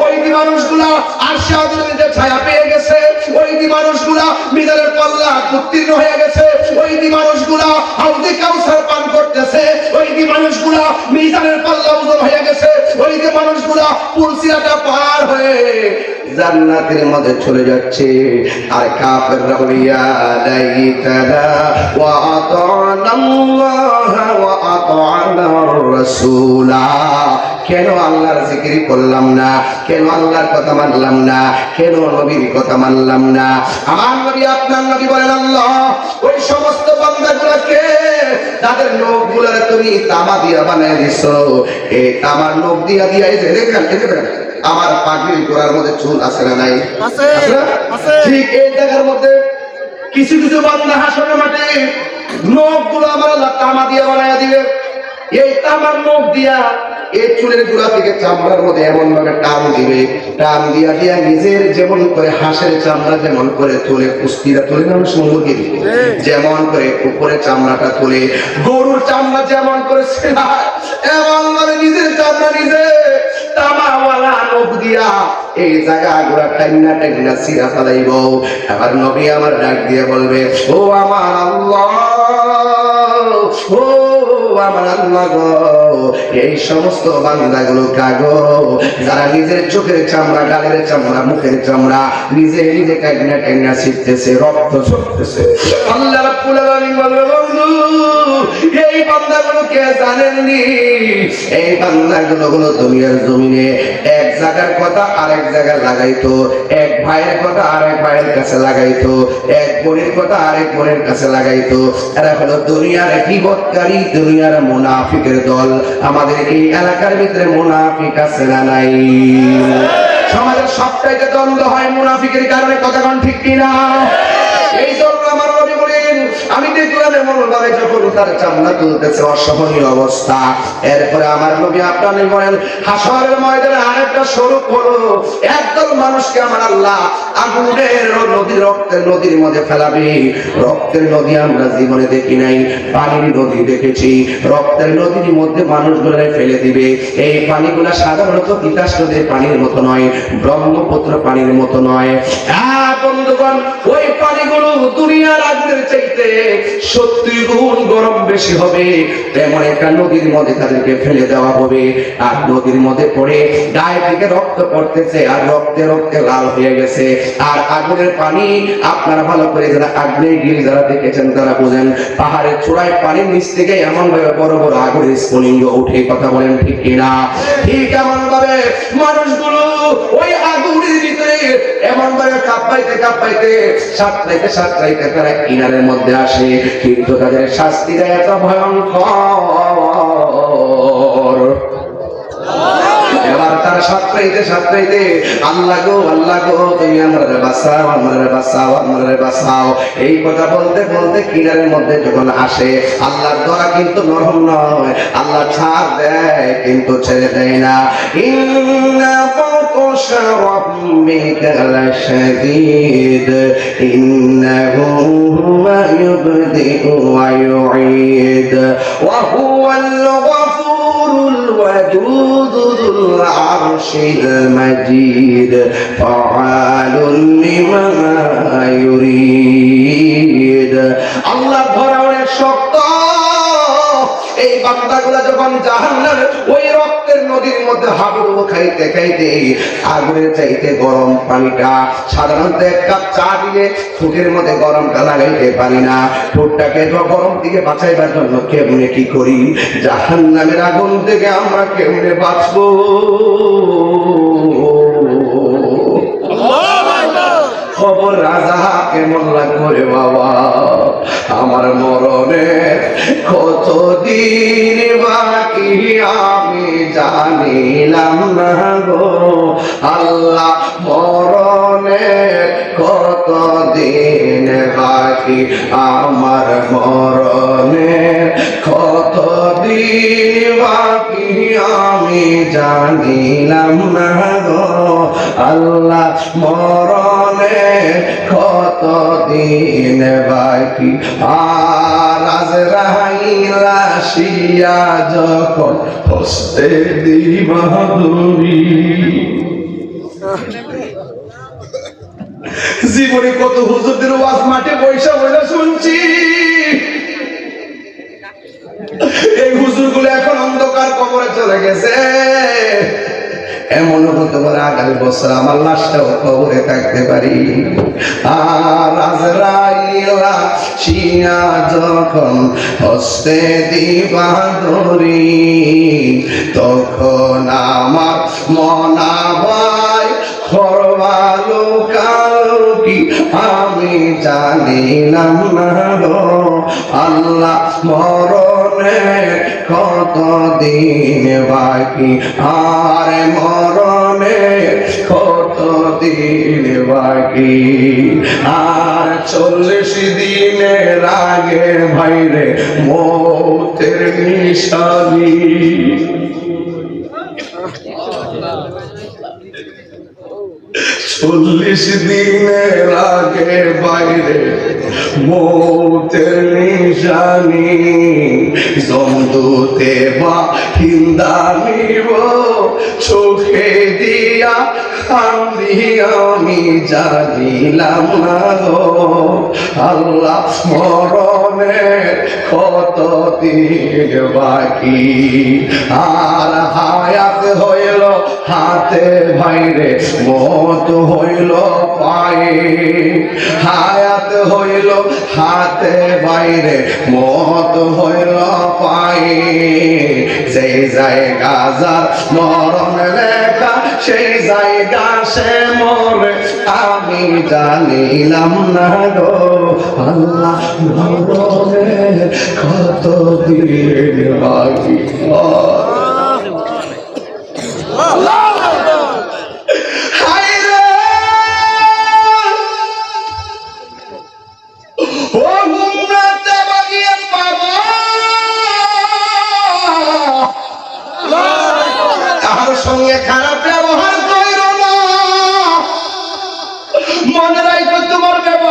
ওই মানুষগুলা আরশে আজিমের ছায়া পেয়ে গেছে। ওই মানুষগুলা মিজানের পাল্লা উত্তীর্ণ হয়ে গেছে। ওই মানুষগুলা হাউজে কাউসার পান করতেছে। ওই মানুষগুলা মিজানের পাল্লা ওজন হয়ে গেছে। ওই মানুষগুলা পুলসিরাটা পার হয়ে জান্নাতের মধ্যে চলে যাচ্ছে। আর কাফেররা বলে ইয়া লাইতানা ওয়া আতা'না আল্লাহ ওয়া আতা'না আর-রাসূলা। কেন আল্লাহর জিকির করলাম না? কেন আল্লাহর কথা মানলাম না? কেন নবীর কথা মানলাম না? আমার নবী আপনার নবী বলেন আল্লাহ ওই সমস্ত বান্দাগুলোকে তাদের নখগুলোরে তুমি তামা দিয়া বানায় দিছো। এই তামার নখ দিয়া দিয়া এই যে দেখেন আমার পাগড়ির গোড়ার মধ্যে চুল আছে না নাই? আছে। ঠিক এই জায়গার মধ্যে কিছু কিছু বান্দা হাসরের মাঠে নখগুলো আমার আল্লাহ তামা দিয়া বানায় দিবে। এই তামার নখ দিয়া এই চুলের গোড়া থেকে চামড়ার মধ্যে এমন ভাবে টান দিবে, টান দিয়া দিয়া নিজের যেমন করে হাঁসের চামড়া যেমন করে তুলে কুস্তিরা তুলে না মুরগির যেমন করে উপরে চামড়াটা তুলে, গরুর চামড়া যেমন করে ছেড়ায়, এমন ভাবে নিজের চামড়া নিজে তামাওয়ালা নখ দিয়া এই জায়গা গোড়া টাইনা টাইনা সিরা ফেলাইব। এবার নবী আমার ডাক দিয়ে বলবে ও আমার আল্লাহ, ও আমার আল্লাহ গো, এই সমস্ত বান্দাগুলো কাগো যারা নিজের চোখের চামড়া, গালের চামড়া, মুখের চামড়া নিজে নিজে কাইনা কাইনা ছিটতেছে, রক্ত ঝরতেছে। আল্লাহ রাব্বুল আলামিন বলবে বন্ধু এই বান্দাগুলো কে জানেননি? এই বান্দাগুলো হলো দুনিয়ার জমিনে এক জায়গার কথা আরেক জায়গায় লাগাইতো, এক ভাইয়ের কথা আরেক ভাইয়ের কাছে লাগাইতো, এক বোনের কথা আরেক বোনের কাছে লাগাইতো। এরা হলো দুনিয়ার গীবতকারী, দুনিয়ার মুনাফিকের দল। আমাদের এই এলাকার ভিতরে মুনাফিক আছে না নাই? সমাজের সবটাইতে দ্বন্দ্ব হয় মুনাফিকের কারণে, কথা কোন ঠিক কিনা? এই জন্য আমার নবী বলেন আমি দেখলাম এমন ভাবে যখন তার চামড়া তুলতেছে অসহনীয় অবস্থা। এরপরে আমার নবী আপনার বলেন হাশরের ময়দানে আরেকটা স্বরূপ হলো একদল মানুষকে আমার আল্লাহ আগুনের নদীর রক্তের নদীর মধ্যে ফেলাবে। রক্তের নদী আমরা জীবনে দেখি নাই, পানির নদী দেখেছি। রক্তের নদীর মধ্যে মানুষগুলো ফেলে দিবে। এই পানিগুলা সাধারণত তিতাস নদীর পানির মতো নয়, ব্রহ্মপুত্র পানির মতো নয়। বন্ধুগণ, ওই পানিগুলো দুনিয়ার আগুনের চাইতে 70 গুণ গরম বেশি হবে। তেমন একটা নদীর মধ্যে তাদেরকে ফেলে দেওয়া হবে। আর নদীর মধ্যে পড়ে গায়ে থেকে রক্ত পড়তেছে, আর রক্তে রক্তে লাল হয়ে গেছে। আর আগুনের পানি আপনারা ভালো করে যারা আগ্নেয়গিরি যারা দেখেছেন তারা বুঝেন, পাহাড়ের চূড়ায় পানির নিচ থেকে এমন ভাবে বড় বড় আগুনের স্ফুলিঙ্গ উঠে। কথা বলেন ঠিক কিনা? ঠিক এমন ভাবে মানুষগুলো ওই আগুনের ভিতরে এমন ভাবে কাঁপাইতে কাঁপাইতে সাঁতরাইতে তারা কিনারের মধ্যে আসে। কিন্তু তাদের শাস্তিটা এত ভয়ঙ্কর। এবার তারা সাঁতরাইতে আল্লাহ গো তুমি আমারে বাঁচাও এই কথা বলতে বলতে কিনারের মধ্যে যখন আসে, আল্লাহর দয়া কিন্তু নরম নয়, আল্লাহ ছাড় দেয় কিন্তু ছেড়ে দেয় না। ইন্না বাতশা রাব্বিকা লাশাদীদ ইন্নাহু হুয়া ইউবদিউ ওয়া ইউঈদ ওয়া হুয়াল গফুরুল ওয়াদুদ যুল আরশিল মাজিদ ফাআলুন লিমা ইউরিদ। আল্লাহ ধরা অনেক শক্ত। এই বান্দাগুলা যখন জাহান্নামের ওই রক্তের নদীর মধ্যে হাবুডুবু খাইতে খাইতে আগুনের চাইতে গরম পানিটা, সাধারণত এক কাপ চা দিলে ঠোঁটের মধ্যে গরমটা লাগাইতে পারি না, ঠোঁটটাকে গরম থেকে বাঁচাইবার জন্য কেমনে কি করি, জাহান্নামের আগুন থেকে আমরা কেমনে বাঁচবো? খবর রাজা কেমন লাগবে রে বাবা, আমার মরণের কতদিন বাকি আমি জানিলাম না গো আল্লাহ, মরণের কতদিন বাকি আমার মরণের কতদিন বাকি আমি জানিলাম না গো আল্লাহ, মরণের কতদিন বাকি। আর আজরাইল আসিয়া যখন হস্তে দিবা ধরি, জীবনে কত হুজুরদের ওয়াজ মাঠে বৈশা শুনছি, এই হুজুরগুলো এখন অন্ধকার কবরে চলে গেছে। এমনও হতে পারে আগামী বছর আমার লাশটাও কবরে থাকতে পারি। আর আজরাইল আসিয়া যখন হস্তে দিবা ধরি, তখন আমার মনা ভাই করবালো কালকি আমি জানিলাম না গো আল্লাহ, মরণের কতদিন বাকি আর মরণের কতদিন বাকি। আর 40 দিনের আগে ভাইরে মৌতের নিশানি, 40 দিনের আগে বাইরে মৌতের নিশানি, জমদূতে বা হিন্দা নিব চোখে দিয়া আমি জানিলাম না গো আল্লাহ, মরণের কতদিন বাকি। আর হায়াত হইল হাতে ভাইরে মত হইল পায়ে, হায়াত হইল হাতে বাইরে মত হইল পায়ে, সেই জায়গা যার মরণ লেখা সেই জায়গা সে মরে আমি জানিলাম না গো আল্লাহ, মরণের কতদিন বাকি। সঙ্গে খারাপ ব্যবহার করো না, মনে রাখো তোমার ব্যবহার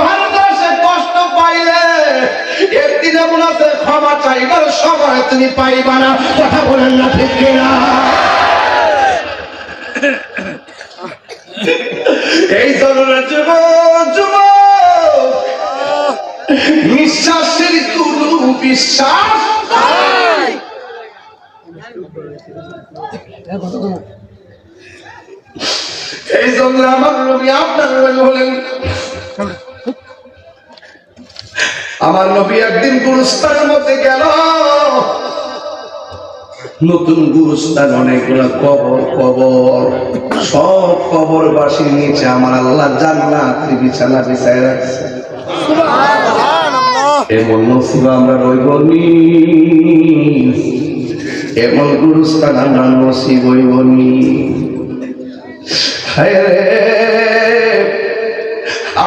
তুমি পাইবা না। কথা বলেন না ঠিক কিনা? এই জন্য যুবক নিঃশ্বাসের কোনো বিশ্বাস এই জন্য আমার নবী আপনার নবী হলেন। আমার নবী একদিন গুরুস্থানের মধ্যে গেল। নতুন গুরুস্থান, অনেকগুলো কবর কবর, সব কবরবাসীর নিচে আমার আল্লাহ জান্নাতের বিছানা বিছায় রাখছে। এমন নসিব আমরা রইবনি, এমন গুরুস্থান আমরা নসিব হইবনি।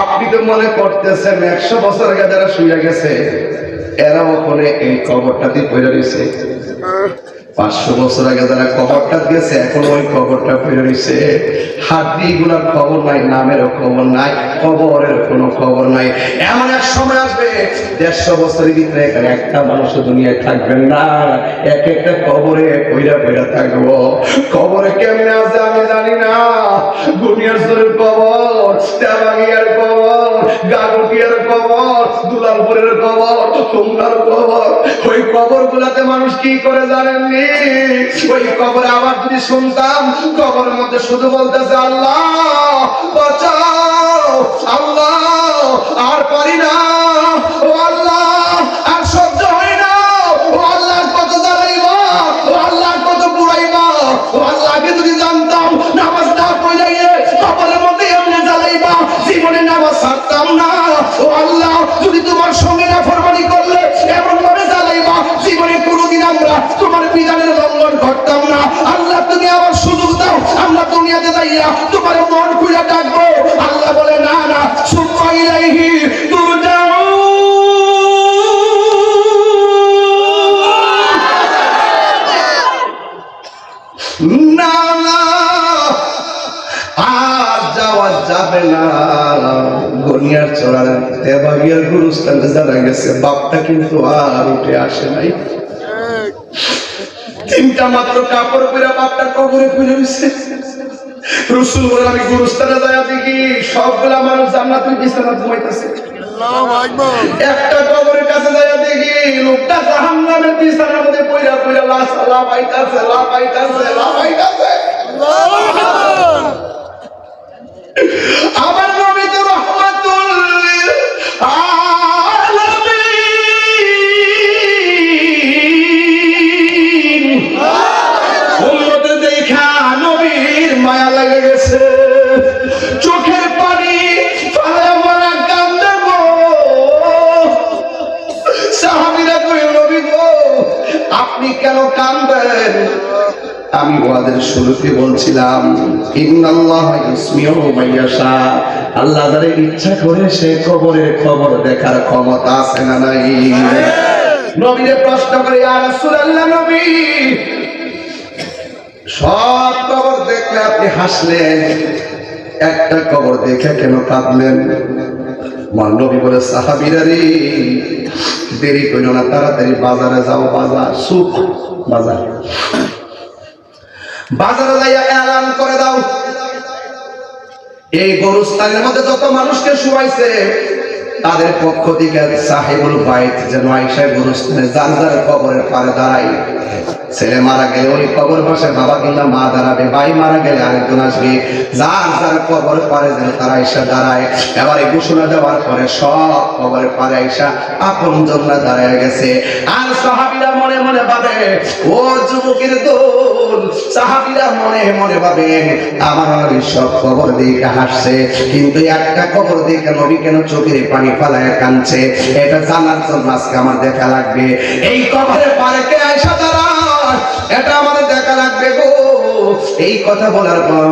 আপনি তো মনে করতেছেন 100 বছর আগে যারা শুয়ে গেছে এরা ওখানে এই কবরটাতে পড়ে রয়েছে। 500 বছর আগে যারা কবরটা গেছে এখন ওই কবরটা পড়ে রয়েছে। হাড্ডি গুলার খবর নাই, নামেরও খবর নাই, কবরের কোনো খবর নাই। এমন এক সময় আসবে 150 বছরের ভিতরে এখানে একটা মানুষ দুনিয়ায় থাকবেন না, এক একটা কবরে পইরা পইরা থাকবো। কবরে কেমনে আছে আমি জানি না। গুনিয়ারসরের কবর, তেবাগিয়ার কবর, গাগটিয়ার কবর, দুলালপুরের কবর, তোমরার কবর। ওই কবর গুলাতে মানুষ কি করে জানেননি? ওই কবরে আবার যদি শুনতাম, কবরের মধ্যে শুধু বলতেছে আল্লাহ বাঁচাও, আল্লাহ আর পারি না, ও আল্লাহ আর সহ্য হয় না, ও আল্লাহ কত জ্বালাইবা, ও আল্লাহ কত পুরাইবা, ও আল্লাহকে যদি জানতাম নামাজ না পড়াইয়ে কবরের মধ্যে এমনি জ্বালাইবা, জীবনে নামাজ ছাড়তাম না, ও আল্লাহ যদি তোমার সঙ্গে না ফরমানি করলে এমন ভাবে জ্বালাইবা, জীবনে কোনোদিন আমরা তোমার বিধানের লঙ্ঘন করতাম না। আল্লাহ তুমি আবার সুযোগ দাও, আমরা দুনিয়াতে যাইয়া তোমার মন খুলে ডাকবো। আল্লাহ বলে না না, সুম্মা ইলাইহি তুরজাউন। না না আর যাওয়া যাবে না। গনিয়ার চড়ার তেবাগিয়ার গুরুস্থানে যারা গেছে বাপটা কিন্তু আর উঠে আসে নাই। 3টা মাত্র কাপড় পরে বাপটা কবরে পড়ে রয়েছে। রাসূল বলেন আমি গুরুস্থানে যাইয়া দেখি সবগুলা মানুষ জান্নাতের বিছানা ঘুমাইতেছে। আল্লাহু আকবার। একটা কবরের কাছে যাইয়া দেখি লোকটা জাহান্নামের বিছানার মধ্যে পইড়া পইড়া লাশ লাফাইতাছে লাফাইতাছে লাফাইতাছে। আল্লাহু আকবার। আমার নবী তো রহমাতুল লিল আলামিন। উম্মতে দেখা নবীর মায়া লেগে গেছে, চোখের পানি ফালা ফালা কান্দে গো। সাহাবীরা কইল নবী গো আপনি কেন কাঁদেন? আমি ওয়াদের শুরুতে বলছিলাম ইন্নাল্লাহা ইসমিউ মাইয়াশা, আল্লাহ যারে ইচ্ছা করে সে কবরের খবর দেখার ক্ষমতা আছে না নাই? নবীরে প্রশ্ন করে ইয়া রাসূলুল্লাহ নবী সব কবর দেখলে আপনি হাসলেন, একটা কবর দেখে কেন কাঁদলেন? আমার নবী বলে সাহাবীরা রে দেরি কইলো না, তাড়াতাড়ি বাজারে যাও। বাজার সুখ বাজার, বাজারে যাইয়া এলান করে দাও এই গরুস্থানের মধ্যে যত মানুষকে শুয়াইছে তাদের পক্ষ থেকে সাহেবুল বাইত যেন আয়েশা গরুস্থানে যার যার কবরের পারে দাঁড়ায়। ছেলে মারা গেলে ওই কবর পাশে বাবা কিংবা মা দাঁড়াবে, ভাই মারা গেলে আরেকজন আসবে, যার যার কবর পারে যেন তারা আয়েশা দাঁড়ায়। এবার এই ঘোষণা দেওয়ার পরে সব কবরের পারে আয়েশা আপন জনরা দাঁড়ায় গেছে। আর সাহাবীরা মনে মনে ভাবে ও যুবকের দল, সাহাবীরা মনে মনে ভাবে আমার নবী সব কবর দেখে হাসছে, কিন্তু একটা কবর দেখে নবী কেন চোখের পানি ফালায় কাঁদছে এটা জানার জন্য আজকে আমার দেখা লাগবে। এই কবরের পারে কে আয়েশা দাঁড়ায় এটা আমাদের দেখা লাগবে গো। এই কথা বলার পর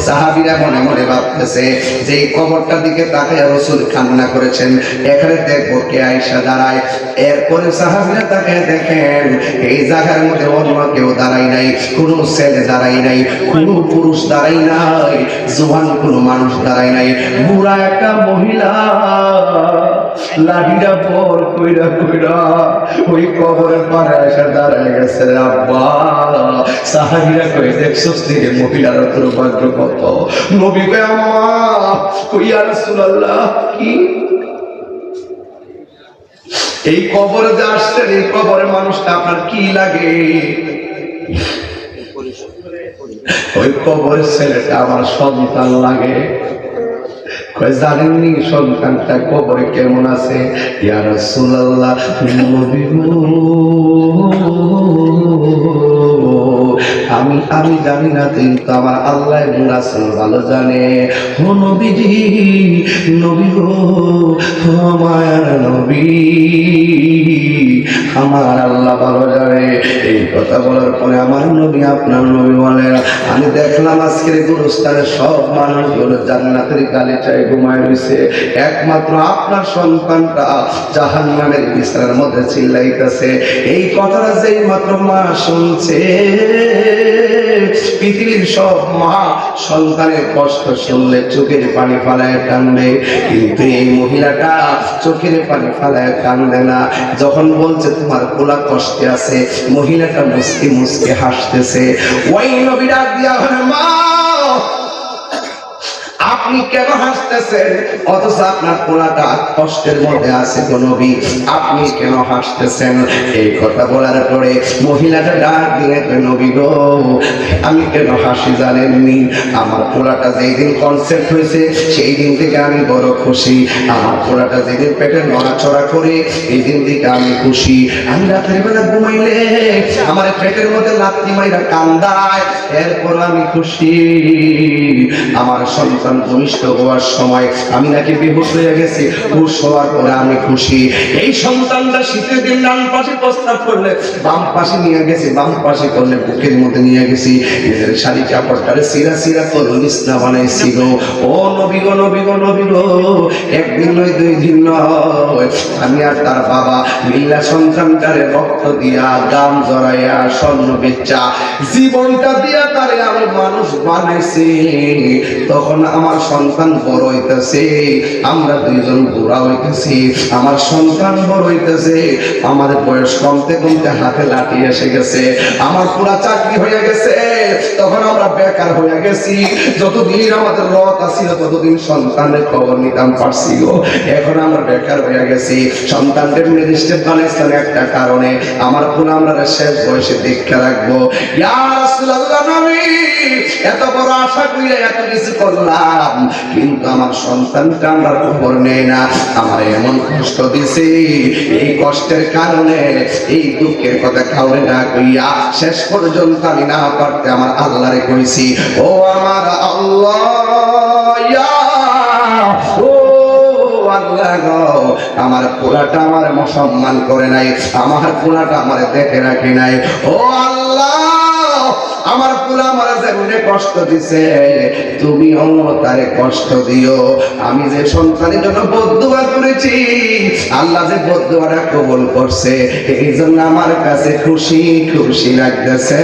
সাহাবীরা মনে মনে ভাবতেছে যে এই কবরটার দিকে তাকিয়ে রাসূল কান্না করেছেন, এখানে দেখবো কে আয়েশা দাঁড়ায়। এরপরে সাহাবীরা তাকিয়ে দেখেন এই জায়গার মধ্যে অন্য কেউ দাঁড়াই নাই, কোনো ছেলে দাঁড়াই নাই, কোনো পুরুষ দাঁড়াই নাই, জোয়ান কোনো মানুষ দাঁড়াই নাই, বুড়া একটা মহিলা লাঠিটা পর কইরা কইরা ওই কবরের পারে এসে দাঁড়ায় গেছে। আব্বা সাহাবীরা কই দেখছস থেকে মহিলার দুর্ভাগ্য কত। নবী কয় আম্মা কই ইয়া রাসূলুল্লাহ কি এই কবরে যে আসছেন এই কবরে মানুষটা আপনার কি লাগে? ওই কবরের ছেলেটা আমার সন্তান লাগে। জানেননি সন্তানটা কবরে কেমন আছে? ইয়া রাসূলুল্লাহ নবী গো আমি জানি না, কিন্তু আমার আল্লাহ এবং রাসূল ভালো জানে। ও নবীজি, নবী গো, ও মায়ার নবী, আমার আল্লাহ ভালো জানে। এই কথা বলার পরে আমার নবী আপনার নবী বলেন, আমি দেখলাম আজকের গুরুস্থানে সব মানুষগুলো জান্নাতের গালিচায় ঘুমায় রয়েছে, একমাত্র আপনার সন্তানটা জাহান্নামের বিছানার মধ্যে চিল্লাইতেছে। এই কথাটা যেই মাত্র মা শুনছে, পৃথিবীর সব মা সন্তানের কষ্ট শুনলে চোখের পানি ফালায় কান্দে, কিন্তু এই মহিলাটা চোখের পানি ফালায় কান্দে না। যখন বলছে তোমার কোলা কষ্টে আছে, মহিলাটা মুসকে মুসকে হাসতেছে। ওই নবী ডাক দিয়া বলে, মা আপনি কেন হাসতেছেন? অথচ আপনার পোলাটা কষ্টের মধ্যে আছে গো নবী, আপনি কেন হাসতেছেন? এই কথা বলার পরে মহিলাটা ডাক দিয়ে নবী গো আমি কেন হাসি জানেননি? আমার পোলাটা যেই দিন কনসেপ্ট হয়েছে সেই দিন থেকে আমি বড় খুশি। আমার পোলাটা যেদিন পেটে নড়াচড়া করে এই দিন থেকে আমি খুশি। আমি রাতের বেলা ঘুমাইলে আমার পেটের মধ্যে লাথি মাইরা কান্দায়, এরপর আমি খুশি। আমার সন্তান ভূমিষ্ঠ হওয়ার সময় আমি নাকি বেহুশ হয়ে গেছি, হুশ হওয়ার পরে আমি খুশি। এই সন্তানটা শীতের দিন ডান পাশে প্রস্তাব করলে বাম পাশে নিয়ে গেছি, বাম পাশে করলে বুকের মধ্যে নিয়ে গেছি, নিজের শাড়ি কাপড়টারে সিরা সিরা করে নিসনা বানাইছি গো। ও নবী গো, নবী গো, নবী গো, একদিন নয় দুই দিন নয়, আমি আর তার বাবা মিল্লা সন্তানটারে রক্ত দিয়া দাম জড়াইয়া স্বর্ণ বেচা জীবনটা দিয়া তারে আমি মানুষ বানাইছি। তখন আমার সন্তান বড় হইতেছে, আমরা দুইজন বুড়া হইতেছি, আমার সন্তান বড় হইতেছে, আমাদের বয়স কমতে কমতে হাতে লাঠি এসে গেছে, আমার পুরা চাকরি হয়ে গেছে, তখন আমরা বেকার হয়ে গেছি। যতদিন আমাদের রথ আসিল ততদিন সন্তানের খবর নিতাম পারছি গো। এখন আমরা বেকার হয়ে গেছি, সন্তানদের ম্যাজিস্ট্রেট বানাইছেন একটা কারণে, আমার পুরা আমরা শেষ বয়সে দীক্ষা রাখবো। ইয়া রাসূলুল্লাহ নবী, এত বড় আশা কইরা এত কিছু করলাম, কিন্তু আমার সন্তানটা আমার খবর নেই না, আমার এমন কষ্ট দিছে। এই কষ্টের কারণে এই দুঃখের কথা কাউরে না কইয়া শেষ পর্যন্ত আমি না পারতে আমার আল্লাহরে কইছি, ও আমার আল্লাহ, ইয়া ও আল্লাহ গো, আমার পোলাটা আমার সম্মান করে নাই, আমার পোলাটা আমার দেখে রাখে নাই। ও আল্লাহ, আমার পোলা আমার জীবনে কষ্ট দিছে, তুমিও তারে কষ্ট দিও। আমি যে সন্তানের জন্য বদদুয়া করেছি, আল্লাহ যে বদদুয়াটা কবুল করছে, এই জন্য আমার কাছে খুশি খুশি লাগতেছে।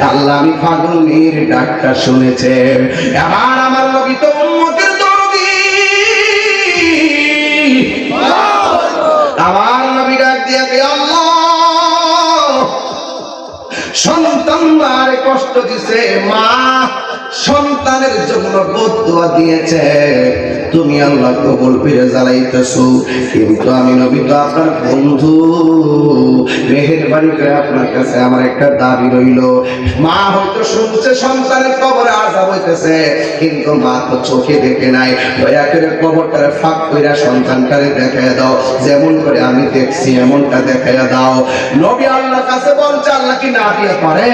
আল্লাহ আমি পাগলের ডাকটা শুনেছে। এবার আমার নবী তো উম্মতের দরদি, আমার নবী ডাক দিয়া কে আল্লাহ, সন্তান মার কষ্ট দিছে, মা সন্তানের জন্য বদদুয়া দিয়েছে, তুমি আল্লাহ কবুল পেয়ে জ্বালাইতেছো, কিন্তু আমি নবী তো আপনার বন্ধু, মেহেরবানি করে আপনার কাছে আমার একটা দাবি রইল। মা হয়তো শুনছে সন্তানের কবরে আযাব হইতেছে, কিন্তু মা তো চোখে দেখে নাই, দয়া করে কবরটারে ফাঁক কইরা সন্তানটারে দেখাইয়া দাও, যেমন করে আমি দেখছি এমনটা দেখাইয়া দাও। নবী আল্লাহর কাছে বলছে, আল্লাহ কি না দিয়ে পারে?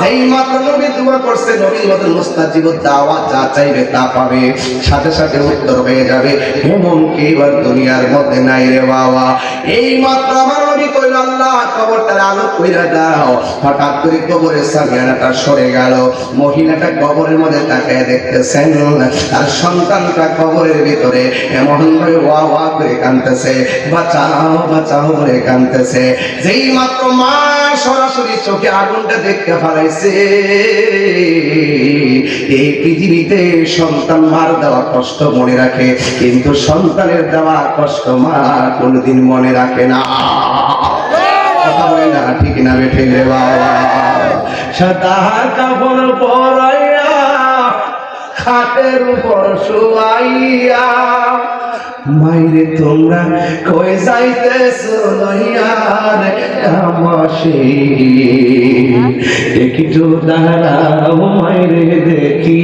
যেই মাত্র নবী দোয়া করছে, নবীর মধ্যে মুস্তাজিবুদ দাওয়াত, যা চাইবে তা পাবে, সাথে সাথে উত্তর হয়ে যাবে। এমন কি এবার দুনিয়ার মধ্যে নাই রে বাবা। এই মাত্র আমার নবী কইল, আল্লাহ কবরটার আলো কইরা দাও। হঠাৎ করে কবরের সামিয়ানাটা সরে গেল, মহিলাটা কবরের মধ্যে তাকায় দেখতেছেন, আর সন্তানটা কবরের ভিতরে এমন ভাবে ওয়া ওয়া করে কাঁদতেছে, বাঁচাও বাঁচাও করে কাঁদতেছে। যেই মাত্র মা সরাসরি চোখে আগুনটা দেখতে পারাইছে, এই পৃথিবীতে সন্তান মার দেওয়া কষ্ট মনে রাখে, কিন্তু সন্তানের দেওয়া কষ্ট মা কোনদিন মনে রাখে না। কথা বলে না ঠিক না বেঠে রে বাবা। সাদা কাপড় পরাইয়া খাটের উপর শোয়াইয়া মাইরে তোমরা কই যাইতেছো লইয়ার আমাসি একটু দাঁড়াও মাইরে দেখি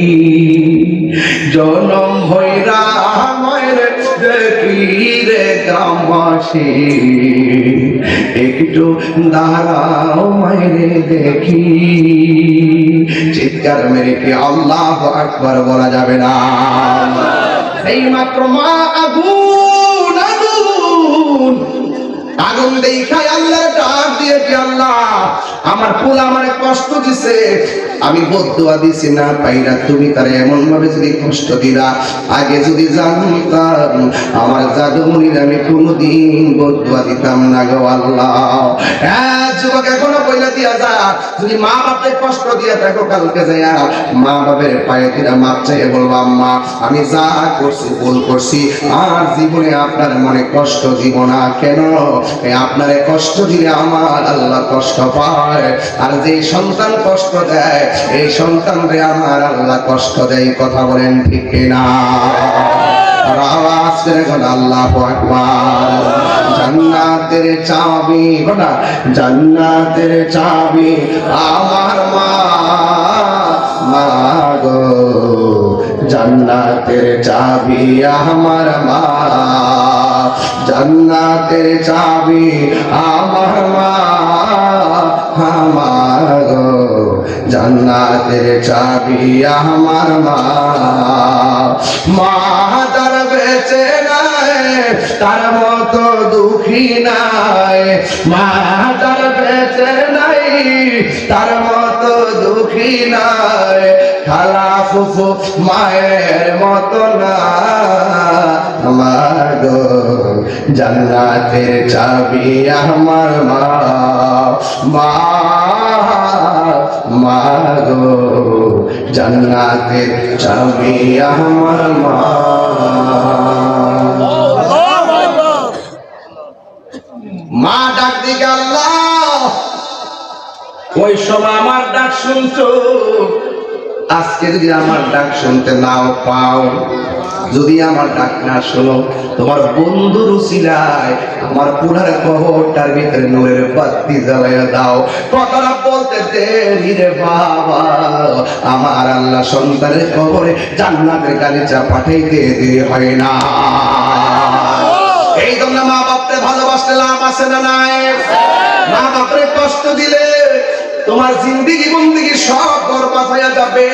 জনম ভৈরা মাইরে দেখি রে কামাসি একটু দাঁড়াও মাইরে দেখি। চিৎকার মেরে কি আল্লাহু আকবার বলা যাবে না? এই মাত্র মা আগুন আগুন আগুন দেখায় আল্লাহ ডাক দিয়েছে, আল্লাহ আমার ফুল আমারে কষ্ট দিছে, আমি বদদুয়া দিছি না পাইরা তুমি তারে এমন ভাবে যদি কষ্ট দিলা, আগে যদি জানতাম আমার জাদুমনির আমি কোনোদিন বদদুয়া দিতাম না গো আল্লাহ। হ্যাঁ যুবক এখনো কইলা দিয়া যা, যদি মা বাপে কষ্ট দিয়া থাকো কালকে যাইয়া মা বাপের পায়ে দিলা মাপ চাইয়ে বলবা আম্মা আমি যা করছি ভুল করছি, আর জীবনে আপনার মনে কষ্ট দিব না। কেন? আপনারে কষ্ট দিলে আমার আল্লাহ কষ্ট পায়, আর যে সন্তান কষ্ট দেয় এই সন্তানরে আমার আল্লাহ কষ্ট দেয়। কথা বলেন ঠিক কিনা? আর আওয়াজ করে বলেন আল্লাহু আকবার। জান্নাতের চাবি গোটা জান্নাতের চাবি আমার মা, মা গো জান্নাতের চাবি আমার মা, জান্নাতের চাবি আমার মা, আমার গো জান্নাতের চাবি আমার মা। মা তার বেঁচে নাই তার মতো দুঃখী নাই, মা তার বেঁচে নাই তার মতো দুঃখী নাই, খালা ফুফু মায়ের মতো না, আমার গো জান্নাতের চাবি আমার মা, মা মা গো জান্নাতের চাবি আমার মা। মা ডাক দিকে আল্লাহ ওই সময় আমার ডাক শুনছো, আজকে যদি আমার ডাক শুনতে নাও পাও, যদি আমার ডাক না শোনো, তোমার বন্ধুর উসিলায় আমার পুরার কবরটার ভিতরে নূরের বাতি জ্বালাইয়া দাও। কথাটা বলতে দেরি রে বাবা, আমার আল্লাহ সন্তানের কবরে জান্নাতের গালিচা পাঠাইতে দেরি হয় না। এই জন্য মা বাপকে ভালোবাসতে লাভ আছে না নাই? মা বাপরে কষ্ট দিলে তোমার জিন্দেগি বন্দেগি সব বরবাদ হয়ে যাবে।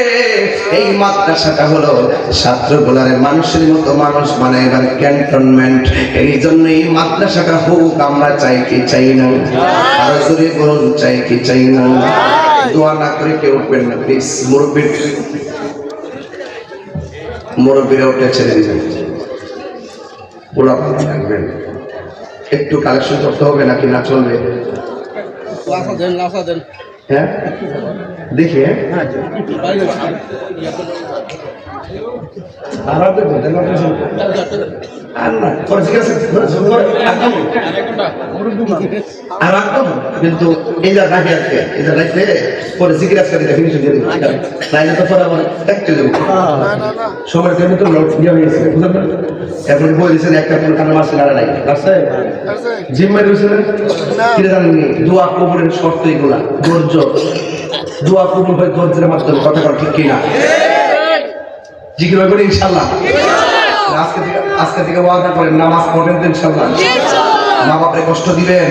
এই মাদ্রাসাটা হলো ছাত্রগুলারে মানুষের মতো মানুষ বানাইবার ক্যান্টনমেন্ট। এই জন্য এই মাদ্রাসাটা হোক, আমরা চাই কি চাই না? আরো জোরে বলুন চাই কি চাই না? দোয়া না করে কেউ উঠবেন না প্লিজ। মুরব্বীরা উঠে ছেড়ে দিবেন, ওরা থাকবেন। একটু কালেকশন করতে হবে নাকি না চলবে? হ্যাঁ দেখি কিন্তু এই যা রাখে আছে এই যা রাখলে পরে জিজ্ঞাসা করে ফিনিশ দিয়ে দেবো, নাইলে তো পরে আবার দেখতে দেবো। সময়ের জন্য তো লোক দিয়ে হয়েছে, বুঝলেন না? এখন বই দিয়েছেন একটা ফুল কানা মাছ লাড়া নাই রাস্তায় জিম্মাই দিয়েছিলেন কিনে জানেননি। দোয়া কবরের শর্ত এগুলা, ধৈর্য। দোয়া কবুল হয় ধৈর্যের মাধ্যমে। কথা বল ঠিক কিনা? জিকির হবে ইনশাল্লাহ। আজকে থেকে ওয়াদা করেন নামাজ পড়বেন তো ইনশাল্লাহ। মা বাপরে কষ্ট দিবেন?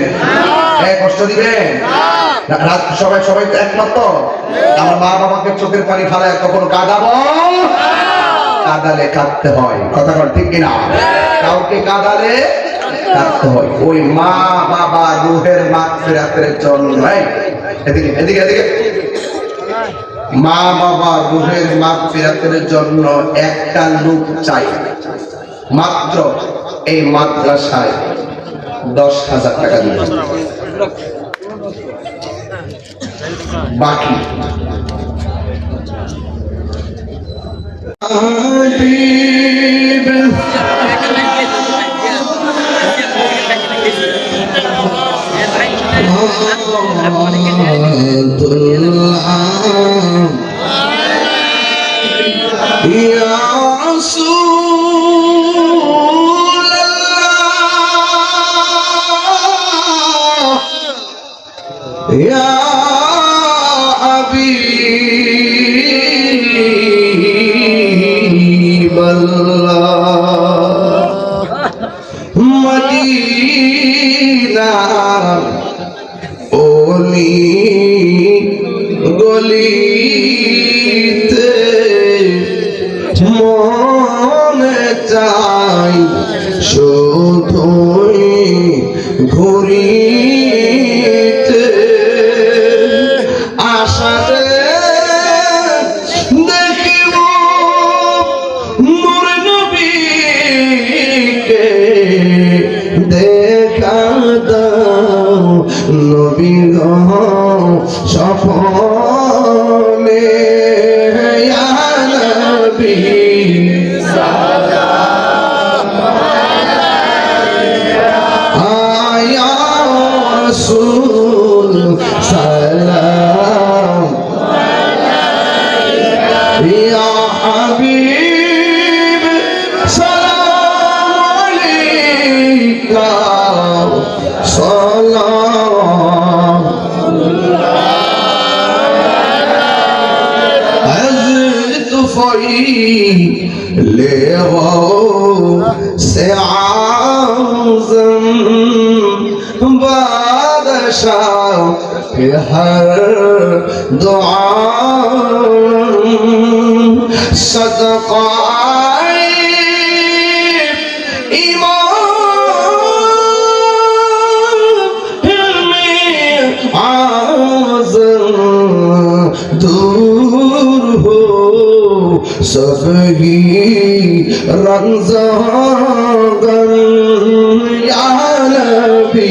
কষ্ট দিবেন? রাত সবাই সবাই তো একমত। আমার মা বাবাকে চোখের পানি ফালায় কখনো কাঁদাবো? কাঁদালে কাঁদতে হয়। কথা বল ঠিক কিনা? কাউকে কাঁদালে কাঁদতে হয়। ওই মা বাবা রুহের মাগফিরাতের জন্য এদিকে এদিকে এদিকে মা বাবা রুহের মাগফিরাতের জন্য একটা লোক চাই মাত্র। এই মাদ্রাসায় 10,000 টাকা দিবেন, বাকি يا حبيب الله مدينة أولي গলিতে মনে চাই শুধুই ঘুরিতে আশাতে দেখিব মোর নবীকে দেখা দাও নবী গো সফলে ইয়া নবী সালাম আলাইকা ইয়া রাসূল সালাম আলাইকা ইয়া হাবিব সালাম আলাইকা সালাম ले हो से आज़म बादशाह के हर दुआ सदका दूर हो सबही रंज़ागन या नबी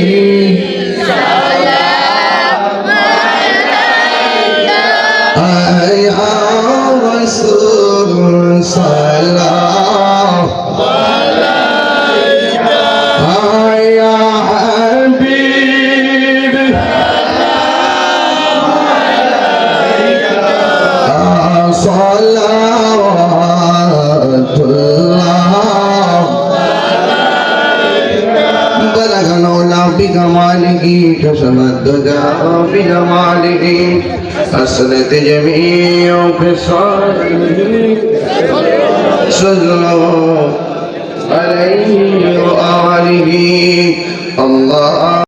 सलाम अलैका या रसूल सलाम अलैका या हबीब بلغنا الله بجماله كشف الدجى بجماله حسنت جميع خصاله صلى الله عليه وآله الله